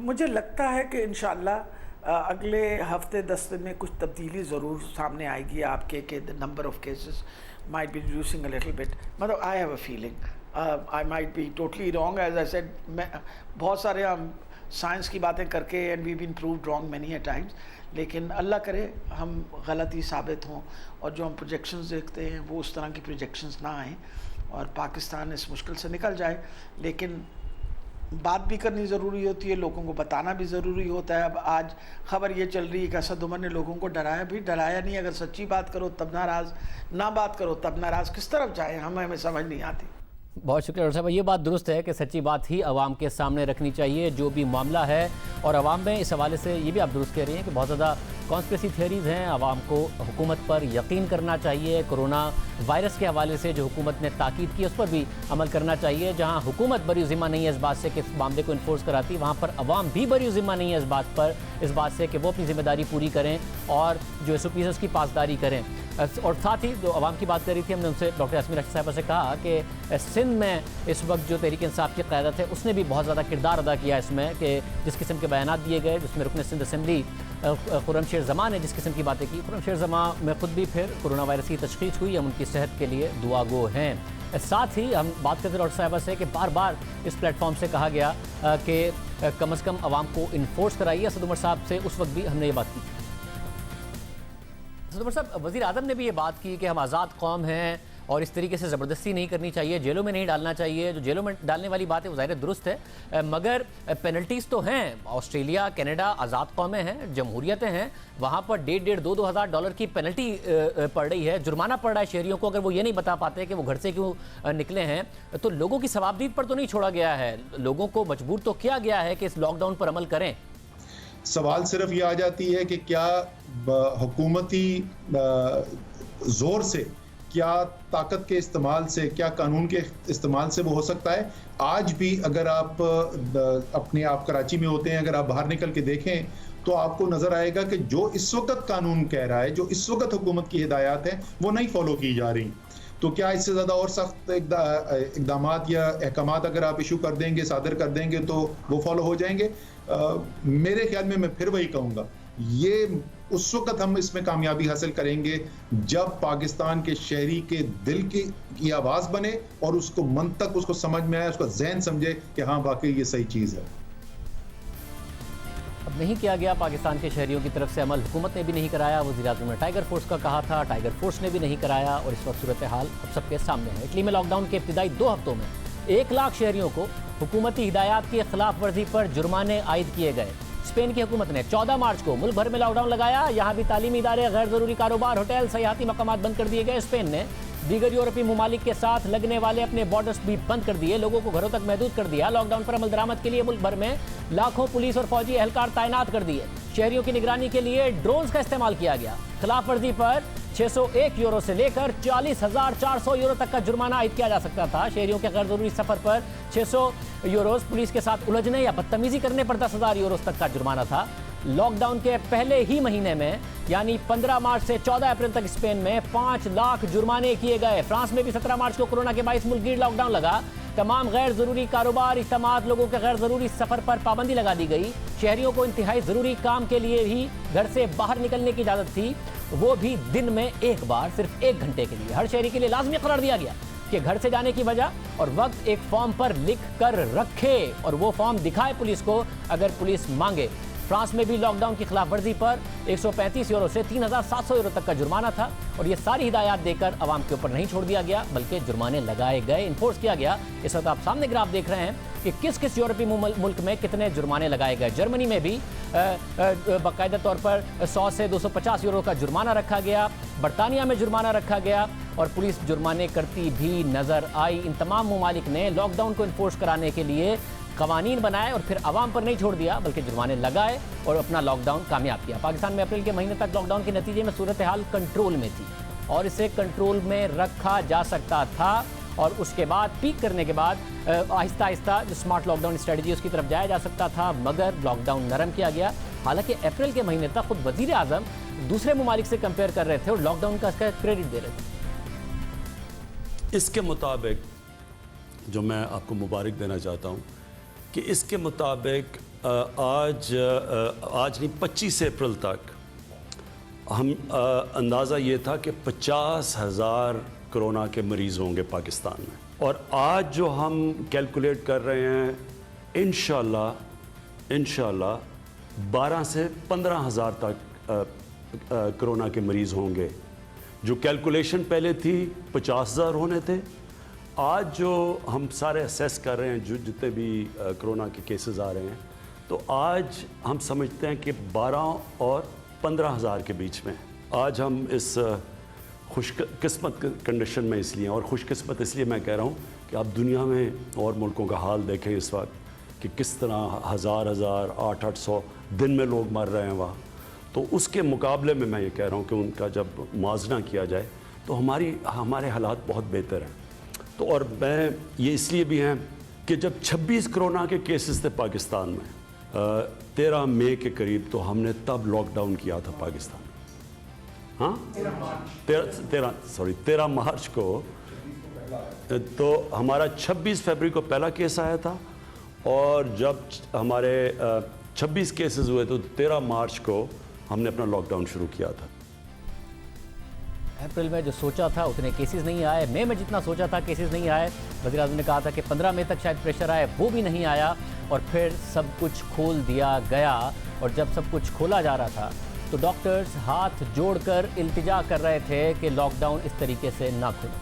मुझे लगता है कि इंशाल्लाह अगले हफ्ते 10 दिन में कुछ तब्दीली ज़रूर सामने आएगी आपके, कि the number of cases might be reducing a little bit. मतलब I have a feeling, I might be totally wrong, as I said, मैं बहुत सारे हम साइंस की बातें करके and we been proved wrong many a times, लेकिन अल्लाह करे हम गलत ही साबित हों और जो हम प्रोजेक्शंस देखते हैं वो उस तरह की प्रोजेक्शंस ना आएँ और पाकिस्तान इस मुश्किल से निकल जाए। लेकिन बात भी करनी ज़रूरी होती है, लोगों को बताना भी ज़रूरी होता है। अब आज ख़बर ये चल रही है कि असद उमर ने लोगों को डराया, भी डराया नहीं। अगर सच्ची बात करो तब नाराज़, ना बात करो तब नाराज़, किस तरफ जाए हमें समझ नहीं आती। बहुत शुक्रिया डॉक्टर साहब। ये बात दुरुस्त है कि सच्ची बात ही आवाम के सामने रखनी चाहिए, जो भी मामला है, और आवाम में इस हवाले से ये भी आप दुरुस्त कह रही हैं कि बहुत ज़्यादा कॉन्स्पिरेसी थियरीज़ हैं। आवाम को हुकूमत पर यकीन करना चाहिए, कोरोना वायरस के हवाले से जो हुकूमत ने ताकीद की उस पर भी अमल करना चाहिए। जहाँ हुकूमत बरी ज़िम्मा नहीं है इस बात से कि इस मामले को इन्फोर्स कराती, वहाँ पर अवाम भी बरी ज़िम्मा नहीं है इस बात से कि वो अपनी ज़िम्मेदारी पूरी करें और जो SOPs की पासदारी करें। और साथ ही जो अवाम की बात कर रही थी, हमने उनसे, डॉक्टर यास्मीन रशीद साहिबा से कहा कि सिंध में इस वक्त जो तहरीक इंसाफ की क़यादत है उसने भी बहुत ज़्यादा किरदार अदा किया इसमें, कि जिस किस्म के बयानात दिए गए, जिसमें रुकन सिंध असेंबली खुर्रमशेर ज़मां ने जिस किस्म की बातें की, खुर्रमशेर ज़मां में ख़ुद भी फिर कोरोना वायरस की तशख़ीस हुई, हम उनकी सेहत के लिए दुआ गो हैं। साथ ही हम बात करते डॉक्टर साहिबा से कि बार बार इस प्लेटफॉर्म से कहा गया कि कम अज़ कम आवाम को इन्फोर्स कराइए। असद उमर साहब से उस वक्त भी हमने ये बात की। असद उमर साहब, वज़ीर आज़म ने भी ये बात की कि हम आज़ाद कौम हैं और इस तरीके से ज़बरदस्ती नहीं करनी चाहिए, जेलों में नहीं डालना चाहिए। जो जेलों में डालने वाली बात है वो ज़ाहिर दुरुस्त है, मगर पेनल्टीज़ तो हैं। ऑस्ट्रेलिया, कनाडा आज़ाद कौमें हैं, जमहूरियतें हैं, वहाँ पर $1,500-2,000 $2,000 की पेनल्टी पड़ रही है, जुर्माना पड़ रहा है शहरियों को अगर वो ये नहीं बता पाते कि वो घर से क्यों निकले हैं। तो लोगों की सवाबदीद पर तो नहीं छोड़ा गया है, लोगों को मजबूर तो किया गया है कि इस लॉकडाउन पर अमल करें। सवाल सिर्फ ये आ जाती है कि क्या हुकूमती जोर से, क्या ताकत के इस्तेमाल से, क्या कानून के इस्तेमाल से वो हो सकता है। आज भी अगर आप आप कराची में होते हैं, अगर आप बाहर निकल के देखें तो आपको नजर आएगा कि जो इस वक्त कानून कह रहा है, जो इस वक्त हुकूमत की हिदायत है, वो नहीं फॉलो की जा रही। तो क्या इससे ज़्यादा और सख्त इकदाम या अहकामात अगर आप इशू कर देंगे, सादर कर देंगे, तो वो फॉलो हो जाएंगे? मेरे ख्याल में मैं फिर वही कहूँगा, ये उस वक्त हम इसमें कामयाबी हासिल करेंगे जब पाकिस्तान के शहरी के दिल की आवाज़ बने और उसको मन तक उसको समझ में आए, उसका जहन समझे कि हाँ वाकई ये सही चीज़ है। अब नहीं किया गया पाकिस्तान के शहरियों की तरफ से अमल, हुकूमत ने भी नहीं कराया। वज़ीर-ए-आज़म ने टाइगर फोर्स का कहा था, टाइगर फोर्स ने भी नहीं कराया, और इस वक्त सूरत हाल अब सबके सामने है। इटली में लॉकडाउन के इब्तिदाई 2 हफ्तों में 1 लाख शहरियों को हुकूमती हिदायत की खिलाफ वर्जी पर जुर्माने आयद किए गए। स्पेन की हुकूमत ने 14 मार्च को मुल्क भर में लॉकडाउन लगाया। यहाँ भी तालीमी इदारे, गैर जरूरी कारोबार, होटल, सयाहती मकामात बंद कर दिए गए। स्पेन ने दीगर यूरोपीय ममालिक के साथ लगने वाले अपने बॉर्डर्स भी बंद कर दिए, लोगों को घरों तक महदूद कर दिया। लॉकडाउन पर अमल दरामद के लिए मुल्क भर में लाखों पुलिस और फौजी एहलकार तैनात कर दिए। शहरियों की निगरानी के लिए ड्रोन्स का इस्तेमाल किया गया। खिलाफ वर्जी पर 601 यूरो से लेकर 40,400 यूरो तक का जुर्माना आयद किया जा सकता था। शहरियों के गैर जरूरी सफर पर 600 यूरोस, पुलिस के साथ उलझने या बदतमीजी करने पर 10,000 यूरोस तक का जुर्माना था। लॉकडाउन के पहले ही महीने में यानी 15 मार्च से 14 अप्रैल तक स्पेन में 5 लाख जुर्माने किए गए। फ्रांस में भी 17 मार्च को कोरोना के 22 मुल्कगीर लॉकडाउन लगा। तमाम गैर जरूरी कारोबार, इज्तिमात, लोगों के गैर जरूरी सफर पर पाबंदी लगा दी गई। शहरियों को इंतहाई जरूरी काम के लिए ही घर से बाहर निकलने की इजाजत थी, वो भी दिन में एक बार, सिर्फ 1 घंटे के लिए। हर शहरी के लिए लाजमी करार दिया गया कि घर से जाने की वजह और वक्त एक फॉर्म पर लिख कर रखे और वो फॉर्म दिखाए पुलिस को अगर पुलिस मांगे। फ्रांस में भी लॉकडाउन की खिलाफ वर्जी पर 135 यूरो से 3,700 यूरो तक का जुर्माना था और ये सारी हिदायत देकर आवाम के ऊपर नहीं छोड़ दिया गया बल्कि जुर्माने लगाए गए, इन्फोर्स किया गया। इस वक्त आप सामने ग्राफ देख रहे हैं कि किस किस यूरोपीय मुल्क में कितने जुर्माने लगाए गए। जर्मनी में भी बाकायदा तौर पर 100 से 250 यूरो का जुर्माना रखा गया। बरतानिया में जुर्माना रखा गया और पुलिस जुर्माने करती भी नजर आई। इन तमाम ममालिक ने लॉकडाउन को इन्फोर्स कराने के लिए कवानीन बनाए और फिर आवाम पर नहीं छोड़ दिया बल्कि जुर्माने लगाए और अपना लॉकडाउन कामयाब किया। पाकिस्तान में अप्रैल के महीने तक लॉकडाउन के नतीजे में सूरत हाल कंट्रोल में थी और इसे कंट्रोल में रखा जा सकता था और उसके बाद पीक करने के बाद आहिस्ता आहिस्ता जो स्मार्ट लॉकडाउन स्ट्रेटजी उसकी तरफ जाया जा सकता था, मगर लॉकडाउन नरम किया गया। हालांकि अप्रैल के महीने तक खुद वजीर आजम दूसरे ममालिक से कंपेयर कर रहे थे और लॉकडाउन का इसका क्रेडिट दे रहे थे। इसके मुताबिक जो मैं आपको मुबारक देना चाहता हूँ कि इसके मुताबिक आज नहीं 25 अप्रैल तक हम अंदाज़ा ये था कि 50,000 कोरोना के मरीज़ होंगे पाकिस्तान में और आज जो हम कैलकुलेट कर रहे हैं इंशाल्लाह 12 से 15,000 तक कोरोना के मरीज़ होंगे। जो कैलकुलेशन पहले थी 50,000 होने थे, आज जो हम सारे असेस कर रहे हैं जो जितने भी कोरोना के केसेस आ रहे हैं, तो आज हम समझते हैं कि 12 और 15,000 के बीच में। आज हम इस खुशकिस्मत कंडीशन में इसलिए, और खुशकिस्मत इसलिए मैं कह रहा हूँ कि आप दुनिया में और मुल्कों का हाल देखें इस वक्त कि किस तरह 1,000 800 दिन में लोग मर रहे हैं वहाँ। तो उसके मुकाबले में मैं ये कह रहा हूँ कि उनका जब मुआवजा किया जाए तो हमारे हालात बहुत बेहतर हैं। तो और मैं ये इसलिए भी हैं कि जब 26 कोरोना के केसेस थे पाकिस्तान में 13 मई के करीब, तो हमने तब लॉकडाउन किया था पाकिस्तान में। हाँ 13 मार्च को, तो हमारा 26 फरवरी को पहला केस आया था और जब हमारे 26 केसेस हुए तो 13 मार्च को हमने अपना लॉकडाउन शुरू किया था। अप्रैल में जो सोचा था उतने केसेस नहीं आए, मई में जितना सोचा था केसेस नहीं आए। वज़ीर आज़म ने कहा था कि 15 मई तक शायद प्रेशर आए, वो भी नहीं आया और फिर सब कुछ खोल दिया गया। और जब सब कुछ खोला जा रहा था तो डॉक्टर्स हाथ जोड़कर इल्तिजा कर रहे थे कि लॉकडाउन इस तरीके से ना खुले।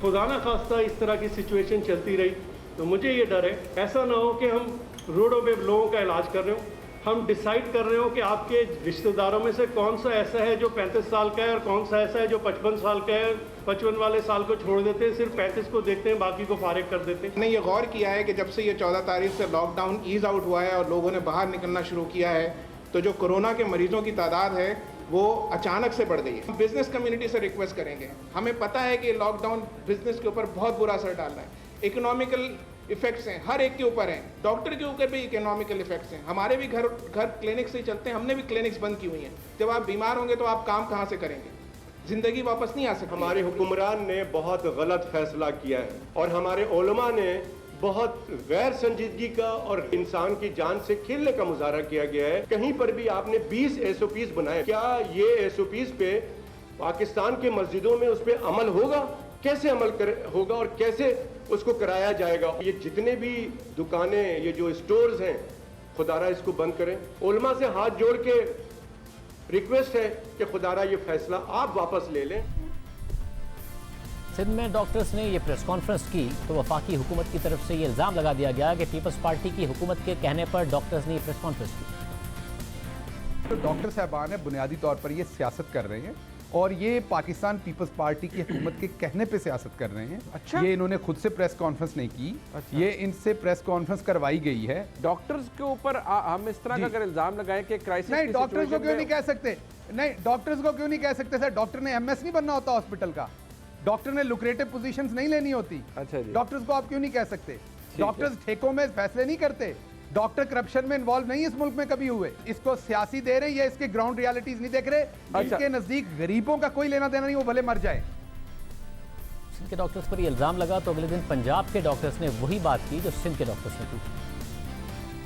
खुदा ना खास्ता इस तरह की सिचुएशन चलती रही तो मुझे ये डर है ऐसा ना हो कि हम रोडों पे लोगों का इलाज कर रहे हो, हम डिसाइड कर रहे हो कि आपके रिश्तेदारों में से कौन सा ऐसा है जो 35 साल का है और कौन सा ऐसा है जो 55 साल का है। 55 वाले साल को छोड़ देते हैं, सिर्फ 35 को देखते हैं, बाकी को फारिग कर देते हैं। मैंने ये गौर किया है कि जब से ये 14 तारीख से लॉकडाउन ईज आउट हुआ है और लोगों ने बाहर निकलना शुरू किया है, तो जो कोरोना के मरीजों की तादाद है वो अचानक से बढ़ गई है। हम बिजनेस कम्युनिटी से रिक्वेस्ट करेंगे, हमें पता है कि लॉकडाउन बिजनेस के ऊपर बहुत बुरा असर डाल रहा है, इकोनॉमिकल इफेक्ट्स हैं, हर एक के ऊपर हैं, डॉक्टर के ऊपर भी इकोनॉमिकल इफेक्ट्स हैं। हमारे भी घर क्लिनिक से चलते हैं, हमने भी क्लिनिक्स बंद की हुई हैं। जब आप बीमार होंगे तो आप काम कहाँ से करेंगे, जिंदगी वापस नहीं आ सकती। हमारे हुक्मरान ने बहुत गलत फैसला किया है और हमारे उलमा ने बहुत गैर संजीदगी का और इंसान की जान से खेलने का मुजाहरा किया गया है। कहीं पर भी आपने 20 SOPs बनाए, क्या ये SOPs पे पाकिस्तान के मस्जिदों में उस पर अमल होगा? कैसे अमल होगा और कैसे उसको कराया जाएगा? ये जितने भी दुकानें, ये जो स्टोर्स हैं, खुदारा इसको बंद करें। उलमा से हाथ जोड़ के रिक्वेस्ट है कि खुदारा ये फैसला आप वापस ले लें। सिंध में डॉक्टर्स ने ये प्रेस कॉन्फ्रेंस की तो वफाकी हुकूमत की तरफ से ये इल्ज़ाम लगा दिया गया कि पीपल्स पार्टी की हुकूमत के कहने पर डॉक्टर्स ने ये प्रेस कॉन्फ्रेंस की। तो डॉक्टर साहबान है बुनियादी तौर पर ये सियासत कर रहे हैं और ये पाकिस्तान पीपल्स पार्टी की हुकूमत के कहने पे सियासत कर रहे हैं। अच्छा? ये इन्होंने खुद से प्रेस कॉन्फ्रेंस नहीं की। अच्छा? ये इनसे प्रेस कॉन्फ्रेंस करवाई गई है। डॉक्टर्स के ऊपर हम इस तरह का अगर इल्जाम लगाएं कि क्राइसिस नहीं, की डॉक्टर्स को सिचुएशन क्यों में- नहीं कह सकते? नहीं, डॉक्टर्स को क्यों नहीं कह सकते? सर, डॉक्टर ने एमएस नहीं बनना होता हॉस्पिटल का, डॉक्टर ने लुक्रेटिव पोजीशंस नहीं लेनी होती। अच्छा जी। डॉक्टर्स को आप क्यों नहीं कह सकते? डॉक्टर्स ठेकों में फैसले नहीं करते, डॉक्टर करप्शन में इन्वॉल्व नहीं इस मुल्क में कभी हुए। इसको सियासी दे रहे हैं या इसके ग्राउंड रियलिटीज नहीं देख रहे। अच्छा। इनके नजदीक गरीबों का कोई लेना देना नहीं, वो भले मर जाए। सिंध के डॉक्टर्स पर ये इल्ज़ाम लगा तो अगले दिन पंजाब के डॉक्टर्स ने वही बात की जो सिंध के डॉक्टर्स ने की।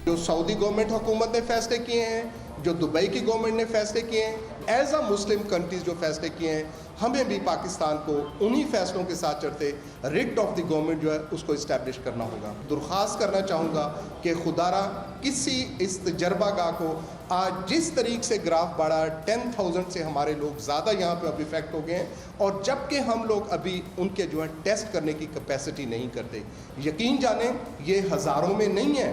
जो सऊदी गवर्नमेंट हुकूमत ने फैसले किए हैं, जो दुबई की गवर्नमेंट ने फैसले किए हैं, एज अ मुस्लिम कंट्रीज जो फैसले किए हैं, हमें भी पाकिस्तान को उन्हीं फैसलों के साथ चलते रिट ऑफ द गवर्नमेंट जो है उसको इस्टेब्लिश करना होगा। दरख्वास्त करना चाहूँगा कि खुदारा किसी इस तजर्बागाह को आज जिस तरीके से ग्राफ बढ़ा 10,000 से हमारे लोग ज़्यादा यहाँ पे अब इफेक्ट हो गए हैं और जबकि हम लोग अभी उनके जो है टेस्ट करने की कैपेसिटी नहीं करते। यकीन जाने ये हज़ारों में नहीं है,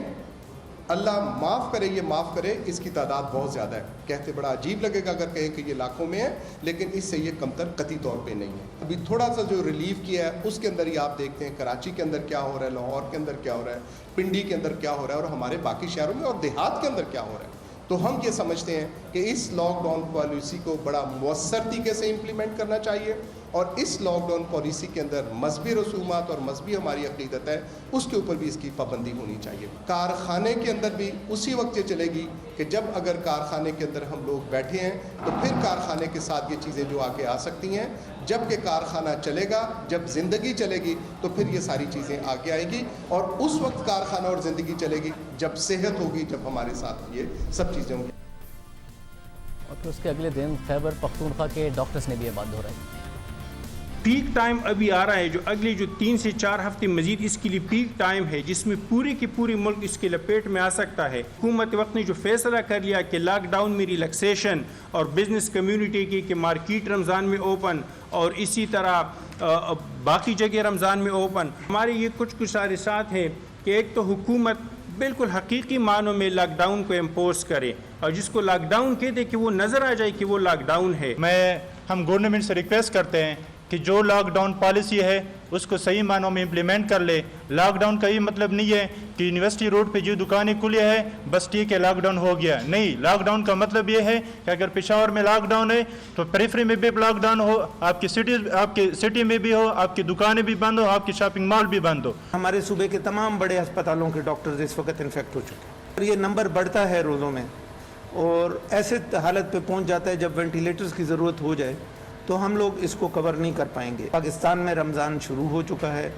अल्लाह माफ़ करे, ये माफ़ करे, इसकी तादाद बहुत ज़्यादा है। कहते बड़ा अजीब लगेगा अगर कहें कि ये लाखों में है, लेकिन इससे ये कमतर कतई तौर पे नहीं है। अभी थोड़ा सा जो रिलीफ किया है उसके अंदर ही आप देखते हैं कराची के अंदर क्या हो रहा है, लाहौर के अंदर क्या हो रहा है, पिंडी के अंदर क्या हो रहा है और हमारे बाकी शहरों में और देहात के अंदर क्या हो रहा है। तो हम ये समझते हैं कि इस लॉकडाउन पॉलिसी को बड़ा मौसर तरीके से इम्प्लीमेंट करना चाहिए और इस लॉकडाउन पॉलिसी के अंदर मजहबी रसूमात और मजहबी हमारी अकीदत है उसके ऊपर भी इसकी पाबंदी होनी चाहिए। कारखाने के अंदर भी उसी वक्त ये चलेगी कि जब अगर कारखाने के अंदर हम लोग बैठे हैं तो फिर कारखाने के साथ ये चीज़ें जो आके आ सकती हैं। जब कि कारखाना चलेगा, जब ज़िंदगी चलेगी तो फिर ये सारी चीज़ें आगे आएगी और उस वक्त कारखाना और ज़िंदगी चलेगी जब सेहत होगी, जब हमारे साथ ये सब चीज़ें होंगी। और फिर उसके अगले दिन खैबर पख्तूनख्वा के डॉक्टर्स ने भी ये बात दोहराई। पीक टाइम अभी आ रहा है, जो अगले जो 3 से 4 हफ्ते मजीद इसके लिए पीक टाइम है जिसमें पूरी की पूरी मुल्क इसके लपेट में आ सकता है। हुकूमत वक्त ने जो फैसला कर लिया कि लॉकडाउन में रिलैक्सेशन और बिजनेस कम्युनिटी की कि मार्केट रमज़ान में ओपन और इसी तरह बाकी जगह रमज़ान में ओपन, हमारे ये कुछ सारे साथ हैं कि एक तो हुकूमत बिल्कुल हकीकी मानों में लॉकडाउन को इम्पोज करे और जिसको लॉकडाउन कहते कि वो नज़र आ जाए कि वो लॉकडाउन है। हम गवर्नमेंट से रिक्वेस्ट करते हैं कि जो लॉकडाउन पॉलिसी है उसको सही मानों में इम्प्लीमेंट कर ले। लॉकडाउन का ये मतलब नहीं है कि यूनिवर्सिटी रोड पे जो दुकानें खुली है बस ठीक है लॉकडाउन हो गया, नहीं। लॉकडाउन का मतलब ये है कि अगर पेशावर में लॉकडाउन है तो पेरिफेरी में भी लॉकडाउन हो, आपकी सिटी में भी हो, आपकी दुकानें भी बंद हो, आपकी शॉपिंग मॉल भी बंद हो। हमारे सूबे के तमाम बड़े अस्पतालों के डॉक्टर्स इस वक्त इन्फेक्ट हो चुके हैं और ये नंबर बढ़ता है रोज़ों में और ऐसे हालत पे पहुंच जाता है जब वेंटिलेटर्स की ज़रूरत हो जाए तो हम लोग इसको कवर नहीं कर पाएंगे। पाकिस्तान में रमज़ान शुरू हो चुका है।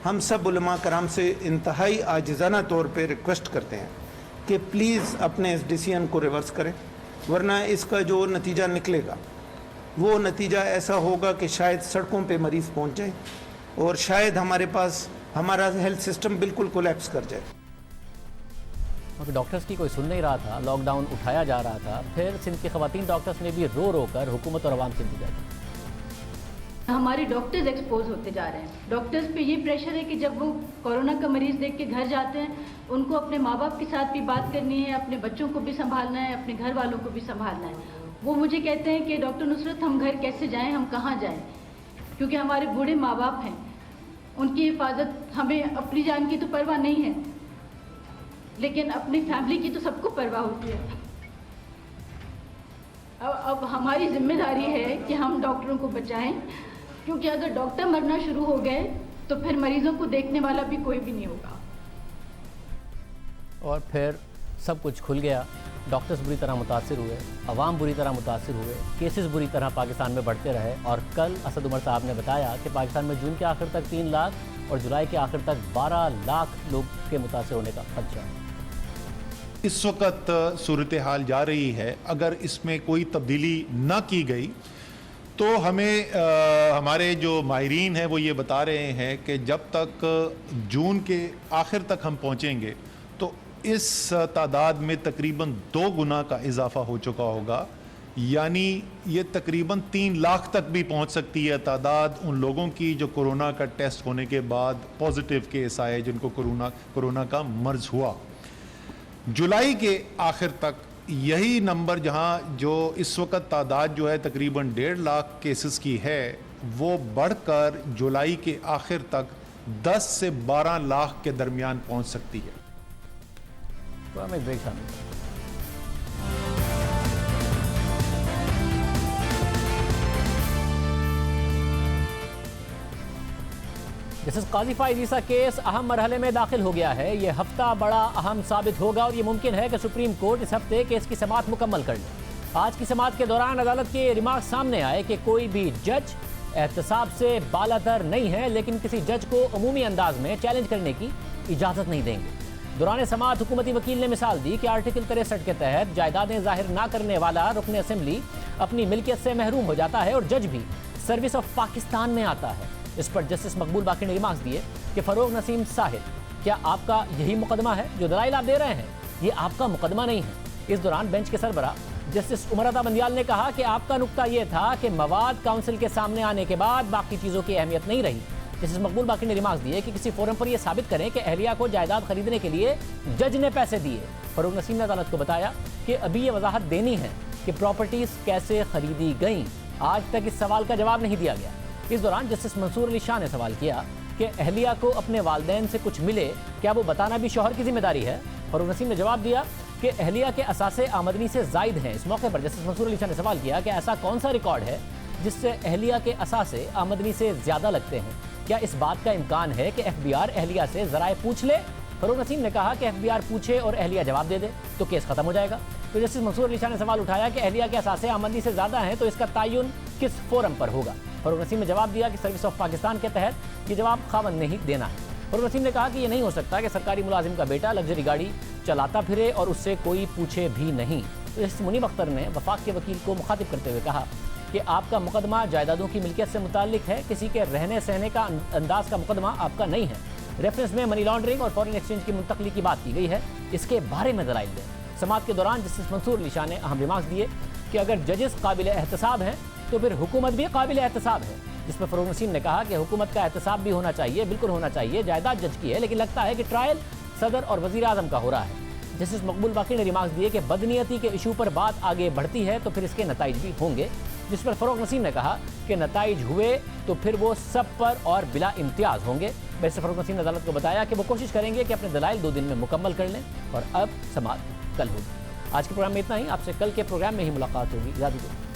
हम सब उलमा कराम से इंतहाई आजिज़ाना तौर पे रिक्वेस्ट करते हैं कि प्लीज़ अपने इस डिसीजन को रिवर्स करें, वरना इसका जो नतीजा निकलेगा वो नतीजा ऐसा होगा कि शायद सड़कों पे मरीज़ पहुंच जाए और शायद हमारे पास हमारा हेल्थ सिस्टम बिल्कुल कोलैप्स कर जाए। डॉक्टर्स की कोई सुन नहीं रहा था, लॉकडाउन उठाया जा रहा था। फिर सिंध की खवातीन डॉक्टर्स ने भी रो रो कर हुकूमत और आवाम से इंतजार किया। हमारे डॉक्टर्स एक्सपोज होते जा रहे हैं। डॉक्टर्स पे ये प्रेशर है कि जब वो कोरोना का मरीज देख के घर जाते हैं उनको अपने माँ बाप के साथ भी बात करनी है, अपने बच्चों को भी संभालना है, अपने घर वालों को भी संभालना है। वो मुझे कहते हैं कि डॉक्टर नुसरत हम घर कैसे जाएं, हम कहाँ जाएं, क्योंकि हमारे बूढ़े माँ बाप हैं, उनकी हिफाजत, हमें अपनी जान की तो परवाह नहीं है लेकिन अपनी फैमिली की तो सबको परवाह होती है। अब हमारी जिम्मेदारी है कि हम डॉक्टरों को बचाएं, क्योंकि अगर डॉक्टर मरना शुरू हो गए तो फिर मरीजों को देखने वाला भी कोई भी नहीं होगा। और फिर सब कुछ खुल गया। डॉक्टर्स बुरी तरह मुतासिर हुए, अवाम बुरी तरह मुतासिर हुए, केसेस बुरी तरह पाकिस्तान में बढ़ते रहे और कल असद उमर साहब ने बताया कि पाकिस्तान में जून के आखिर तक 3 लाख और जुलाई के आखिर तक 12 लाख लोग के मुतासिर होने का खदशा है। इस वक्त सूरत हाल जा रही है, अगर इसमें कोई तब्दीली न की गई तो हमें हमारे जो माहिरीन हैं वो ये बता रहे हैं कि जब तक जून के आखिर तक हम पहुँचेंगे तो इस तादाद में तकरीबन 2 गुना का इजाफा हो चुका होगा। यानी ये तकरीबन 3 लाख तक भी पहुंच सकती है तादाद उन लोगों की जो कोरोना का टेस्ट होने के बाद पॉजिटिव केस आए, जिनको कोरोना का मर्ज हुआ। जुलाई के आखिर तक यही नंबर, जहां जो इस वक्त तादाद जो है तकरीबन 1.5 लाख केसेस की है, वो बढ़कर जुलाई के आखिर तक 10 से 12 लाख के दरमियान पहुंच सकती है। तो हमें ब्रेक शामिल जस्टिस काजी फाइज ईसा केस अहम मरहले में दाखिल हो गया है। यह हफ्ता बड़ा अहम साबित होगा और ये मुमकिन है कि सुप्रीम कोर्ट इस हफ्ते केस की समाअत मुकम्मल कर ले। आज की समाअत के दौरान अदालत के रिमार्क सामने आए कि कोई भी जज एहतसाब से बालातर नहीं है, लेकिन किसी जज को अमूमी अंदाज में चैलेंज करने की इजाज़त नहीं देंगे। दौरान समाअत हुकूमती वकील ने मिसाल दी कि आर्टिकल 63 के तहत जायदादें जाहिर ना करने वाला रुकन असेंबली अपनी मिल्कियत से महरूम हो जाता है और जज भी सर्विस ऑफ पाकिस्तान में आता है। इस पर जस्टिस मकबूल बाकी ने रिमार्क्स दिए कि फरोग नसीम साहिब, क्या आपका यही मुकदमा है? जो दलाइल आप दे रहे हैं ये आपका मुकदमा नहीं है। इस दौरान बेंच के सरबरा जस्टिस उमर अता बंदियाल ने कहा कि आपका नुक्ता यह था कि मवाद काउंसिल के सामने आने के बाद बाकी चीज़ों की अहमियत नहीं रही। जस्टिस मकबूल बाकी ने रिमार्क्स दिए कि किसी फोरम पर यह साबित करें कि अहलिया को जायदाद खरीदने के लिए जज ने पैसे दिए। फरोग नसीम ने अदालत को बताया कि अभी ये वजाहत देनी है कि प्रॉपर्टीज कैसे खरीदी गई। आज तक इस सवाल का जवाब नहीं दिया गया। इस दौरान जस्टिस मंसूर अली शाह ने सवाल किया कि अहलिया को अपने वालिदैन से कुछ मिले, क्या वो बताना भी शौहर की जिम्मेदारी है? फरोग नसीम ने जवाब दिया कि अहलिया के असासे आमदनी से जायद हैं। इस मौके पर जस्टिस मंसूर अली शाह ने सवाल किया कि ऐसा कौन सा रिकॉर्ड है जिससे अहलिया के असासे आमदनी से ज़्यादा लगते हैं? क्या इस बात का इम्कान है कि FBI अहलिया से ज़राए पूछ ले? फरोग नसीम ने कहा कि FBI पूछे और अहलिया जवाब दे दे तो केस खत्म हो जाएगा। तो जस्टिस मंसूर अली शाह ने सवाल उठाया कि अहलिया के असासे आमदनी से ज़्यादा हैं तो इसका तयन किस फोरम पर होगा? फरोग नसीम ने जवाब दिया कि सर्विस ऑफ पाकिस्तान के तहत ये जवाब खावन ने ही देना है। फरोग नसीम ने कहा कि ये नहीं हो सकता कि सरकारी मुलाजिम का बेटा लग्जरी गाड़ी चलाता फिरे और उससे कोई पूछे भी नहीं। तो जस्टिस मुनीब अख्तर ने वफाक के वकील को मुखातिब करते हुए कहा कि आपका मुकदमा जायदादों की मिल्कियत से मुताल्लिक है, किसी के रहने सहने का अंदाज का मुकदमा आपका नहीं है। रेफरेंस में मनी लॉन्ड्रिंग और फॉरेन एक्सचेंज की मुंतकली की बात की गई है, इसके बारे में दलाइल दें। समाअत के दौरान जस्टिस मंसूर अली शाह ने अहम रिमार्क्स दिए कि अगर जजेस काबिल एहतसाब हैं तो फिर हुकूमत भी काबिल एहतसाब है। जिस पर फरोग नसीम ने कहा कि हुकूमत का एहतसाब भी होना चाहिए, बिल्कुल होना चाहिए। जायदाद जज की है, लेकिन लगता है कि ट्रायल सदर और वजीर आजम का हो रहा है। जस्टिस मकबूल बाकी ने रिमार्क्स दिए कि बदनीयती के इशू पर बात आगे बढ़ती है तो फिर इसके नताइज भी होंगे। जिस पर फरोग नसीम ने कहा कि नताइज हुए तो फिर वो सब पर और बिला इम्तियाज़ होंगे। वैसे फरोग नसीम ने अदालत को बताया कि वो कोशिश करेंगे कि अपने दलाइल 2 दिन में मुकम्मल कर लें और अब समाअत कल होगी। आज के प्रोग्राम में इतना ही। आपसे कल के प्रोग्राम में ही मुलाकात होगी। इजाज़त दो।